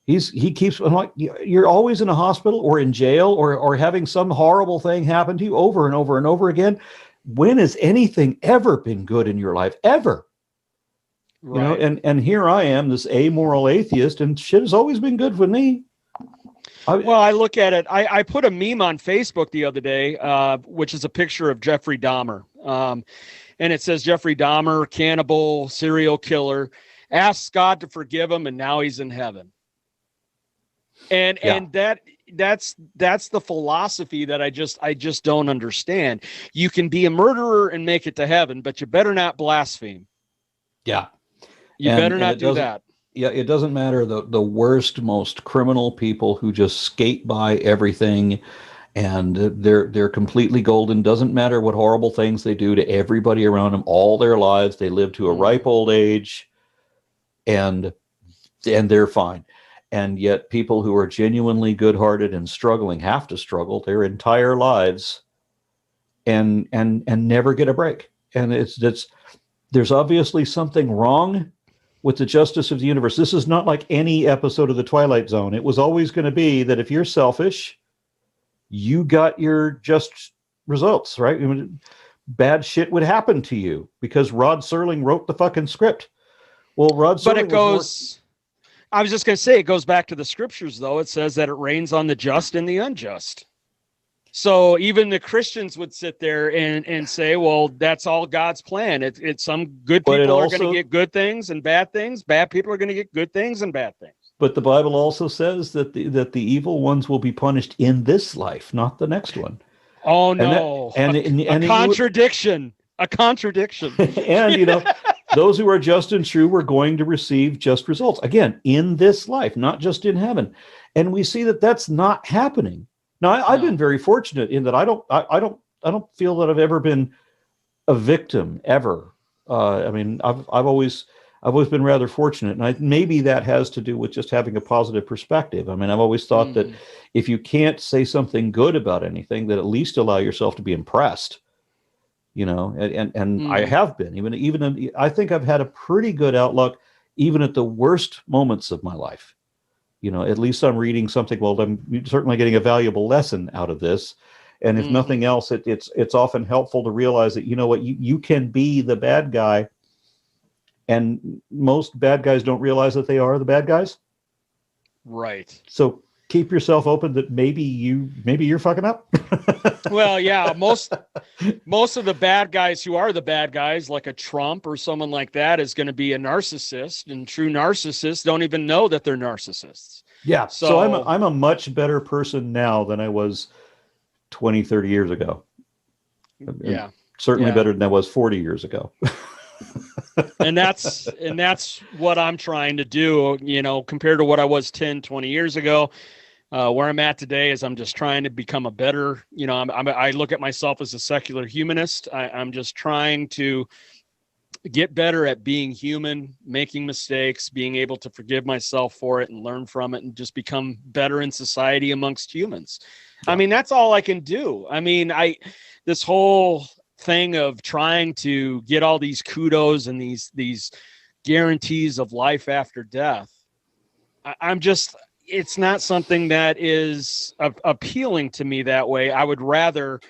He keeps, I'm like, you're always in a hospital or in jail or having some horrible thing happen to you over and over and over again. When has anything ever been good in your life? Ever? Right. And here I am, this amoral atheist, and shit has always been good for me. I look at it. I put a meme on Facebook the other day, which is a picture of Jeffrey Dahmer. And it says Jeffrey Dahmer, cannibal, serial killer, asks God to forgive him, and now he's in heaven. And that's the philosophy that I just don't understand. You can be a murderer and make it to heaven, but you better not blaspheme. Yeah. You better not do that. Yeah, it doesn't matter the worst, most criminal people who just skate by everything and they're completely golden. Doesn't matter what horrible things they do to everybody around them all their lives. They live to a ripe old age and they're fine. And yet people who are genuinely good-hearted and struggling have to struggle their entire lives and never get a break. And there's obviously something wrong with the justice of the universe. This is not like any episode of The Twilight Zone. It was always going to be that if you're selfish, you got your just results, right? I mean, bad shit would happen to you because Rod Serling wrote the fucking script. Well, Rod Serling. But it goes. I was just going to say, it goes back to the scriptures, though. It says that it rains on the just and the unjust. So even the Christians would sit there and say, well, that's all God's plan. It's some good people are going to get good things and bad things. Bad people are going to get good things and bad things. But the Bible also says that the evil ones will be punished in this life, not the next one. Oh, no. A contradiction. A contradiction. And, those who are just and true are going to receive just results. Again, in this life, not just in heaven. And we see that that's not happening. Now, I've been very fortunate in that I don't feel that I've ever been a victim ever. I've always been rather fortunate, and maybe that has to do with just having a positive perspective. I mean, I've always thought that if you can't say something good about anything, that at least allow yourself to be impressed. I have been even I think I've had a pretty good outlook even at the worst moments of my life. At least I'm reading something. Well, I'm certainly getting a valuable lesson out of this. And if nothing else, it's often helpful to realize that, you can be the bad guy. And most bad guys don't realize that they are the bad guys. Right. So keep yourself open that maybe you're fucking up. Well, yeah, most of the bad guys who are the bad guys, like a Trump or someone like that, is going to be a narcissist, and true narcissists don't even know that they're narcissists. Yeah. So I'm a much better person now than I was 20, 30 years ago. Yeah. Certainly better than I was 40 years ago. and that's what I'm trying to do, compared to what I was 10, 20 years ago. Where I'm at today is I'm just trying to become a better, I look at myself as a secular humanist. I'm just trying to get better at being human, making mistakes, being able to forgive myself for it and learn from it, and just become better in society amongst humans. Yeah. I mean, that's all I can do. I mean, this whole thing of trying to get all these kudos and these guarantees of life after death, it's not something that is appealing to me that way. I would rather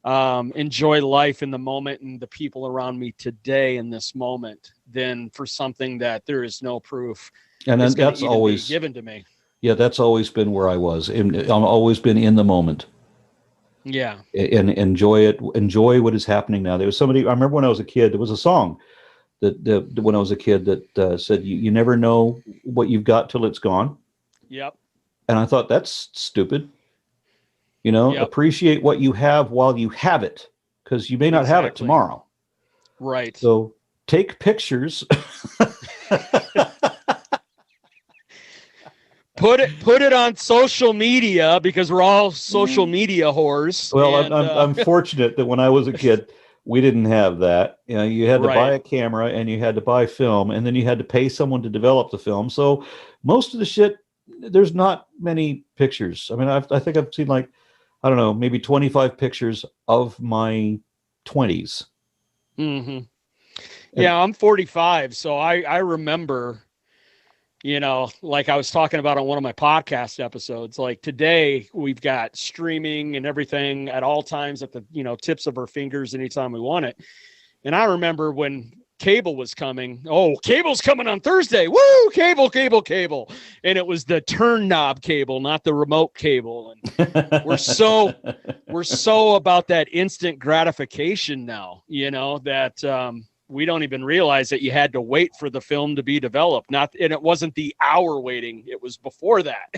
enjoy life in the moment and the people around me today in this moment than for something that there is no proof. And then that's always given to me. Yeah, that's always been where I was. I've always been in the moment. Yeah. And enjoy it. Enjoy what is happening now. There was somebody, I remember when I was a kid, there was a song that when I was a kid that said, you never know what you've got till it's gone. Yep. And I thought, that's stupid. Appreciate what you have while you have it, because you may not have it tomorrow. Right. So take pictures. Put it on social media, because we're all social media whores. Well, I'm fortunate that when I was a kid, we didn't have that. You had to buy a camera, and you had to buy film, and then you had to pay someone to develop the film. So most of the shit, there's not many pictures. I mean, I think I've seen maybe 25 pictures of my 20s. Mm-hmm. Yeah, I'm 45, so I remember, like I was talking about on one of my podcast episodes, like today we've got streaming and everything at all times at the, tips of our fingers anytime we want it. And I remember when cable was coming. Oh, cable's coming on Thursday. Woo! Cable. And it was the turn knob cable, not the remote cable. And we're so about that instant gratification now, that we don't even realize that you had to wait for the film to be developed. And it wasn't the hour waiting. It was before that.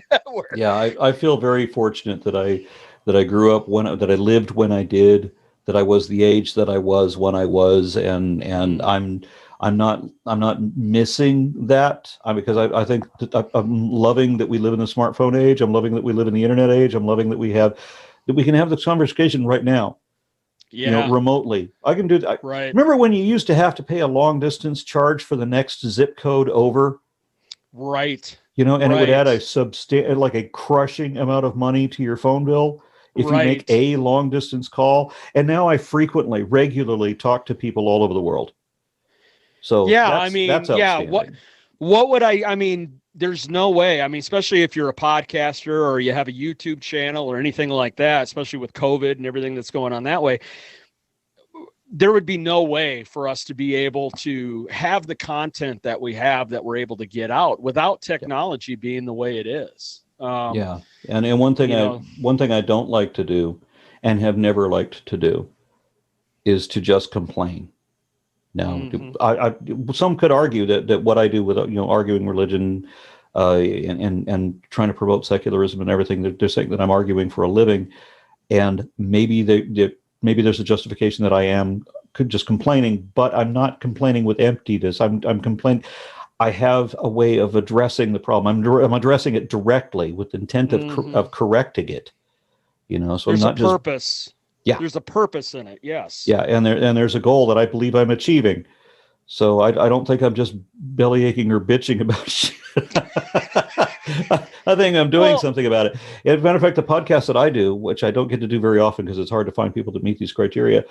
Yeah. I feel very fortunate that I grew up that I lived when I did, that I was the age that I was when I was, and I'm not missing that, because I think that I'm loving that we live in the smartphone age. I'm loving that we live in the internet age. I'm loving that we can have this conversation right now. Yeah. Remotely. I can do that. Right. Remember when you used to have to pay a long distance charge for the next zip code over? Right. It would add a crushing amount of money to your phone bill if you make a long distance call. And now I regularly talk to people all over the world. So that's what would I mean, there's no way. I mean, especially if you're a podcaster or you have a YouTube channel or anything like that, especially with COVID and everything that's going on that way, there would be no way for us to be able to have the content that we have that we're able to get out without technology being the way it is. And one thing I don't like to do and have never liked to do is to just complain. Now, some could argue that what I do with arguing religion and trying to promote secularism and everything, they're saying that I'm arguing for a living, and maybe there's a justification that I am just complaining, but I'm not complaining with emptiness. I'm complaining. I have a way of addressing the problem. I'm addressing it directly with the intent of correcting it. So there's I'm not a purpose. Yeah, there's a purpose in it. Yes. Yeah, and there's a goal that I believe I'm achieving. So I don't think I'm just belly aching or bitching about shit. I think I'm doing something about it. As a matter of fact, the podcast that I do, which I don't get to do very often because it's hard to find people that meet these criteria,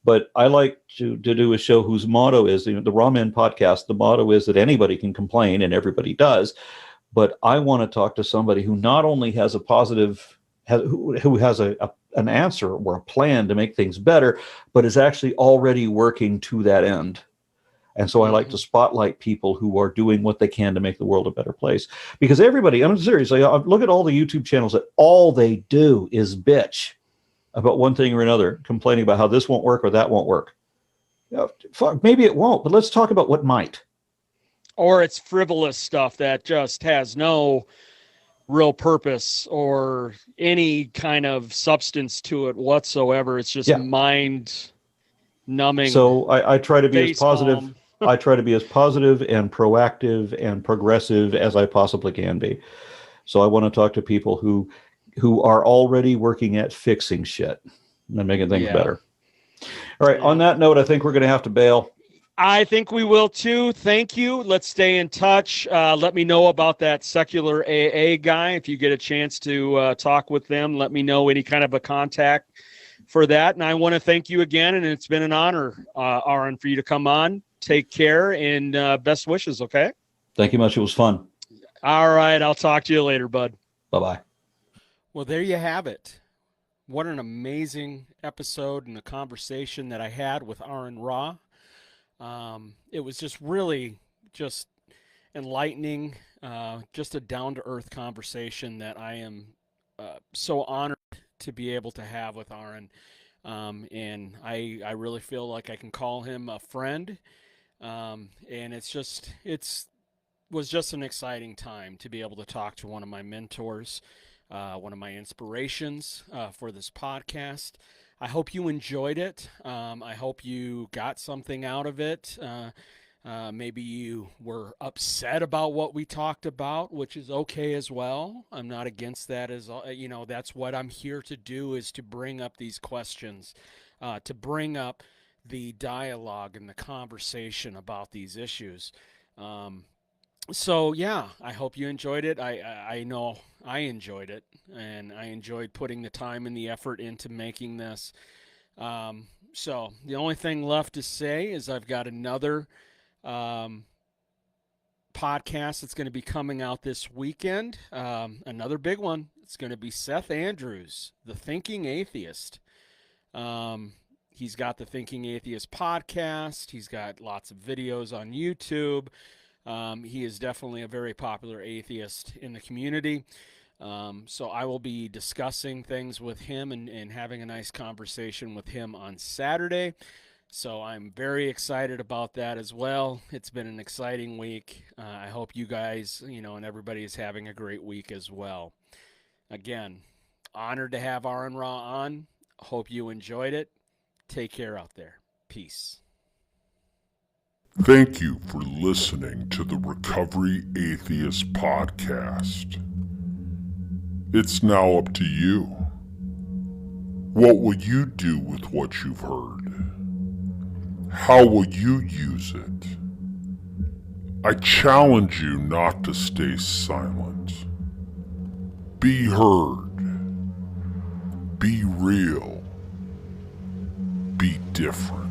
but I like to do a show whose motto is, the Raw Men podcast, the motto is that anybody can complain, and everybody does. But I want to talk to somebody who not only has a positive, who has an answer or a plan to make things better, but is actually already working to that end. And so I like to spotlight people who are doing what they can to make the world a better place. Because everybody, I'm seriously, look at all the YouTube channels that all they do is bitch about one thing or another, complaining about how this won't work or that won't work. Fuck, maybe it won't, but let's talk about what might. Or it's frivolous stuff that just has no real purpose or any kind of substance to it whatsoever. It's just mind numbing. So I try to be as positive. I try to be as positive and proactive and progressive as I possibly can be. So I want to talk to people who are already working at fixing shit and making things better. All right. On that note, I think we're going to have to bail. I think we will too. Thank you. Let's stay in touch. Let me know about that secular AA guy. If you get a chance to talk with them, let me know any kind of a contact for that. And I want to thank you again. And it's been an honor, Aron, for you to come on. Take care and best wishes. Okay. Thank you much. It was fun. All right. I'll talk to you later, bud. Bye-bye. Well, there you have it. What an amazing episode and a conversation that I had with Aron Ra. It was just really just enlightening, just a down-to-earth conversation that I am so honored to be able to have with Aron. And I really feel like I can call him a friend. And was just an exciting time to be able to talk to one of my mentors, one of my inspirations for this podcast. I hope you enjoyed it. I hope you got something out of it. Maybe you were upset about what we talked about, which is okay as well. I'm not against that. That's what I'm here to do, is to bring up these questions, to bring up the dialogue and the conversation about these issues. So yeah, I hope you enjoyed it. I know I enjoyed it, and I enjoyed putting the time and the effort into making this. So the only thing left to say is I've got another podcast that's going to be coming out this weekend. Another big one. It's going to be Seth Andrews, the Thinking Atheist. He's got the Thinking Atheist podcast. He's got lots of videos on YouTube. He is definitely a very popular atheist in the community. So I will be discussing things with him and having a nice conversation with him on Saturday. So I'm very excited about that as well. It's been an exciting week. I hope you guys, and everybody is having a great week as well. Again, honored to have Aron Ra on. Hope you enjoyed it. Take care out there. Peace. Thank you for listening to the Recovery Atheist podcast. It's now up to you. What will you do with what you've heard? How will you use it? I challenge you not to stay silent. Be heard. Be real. Be different.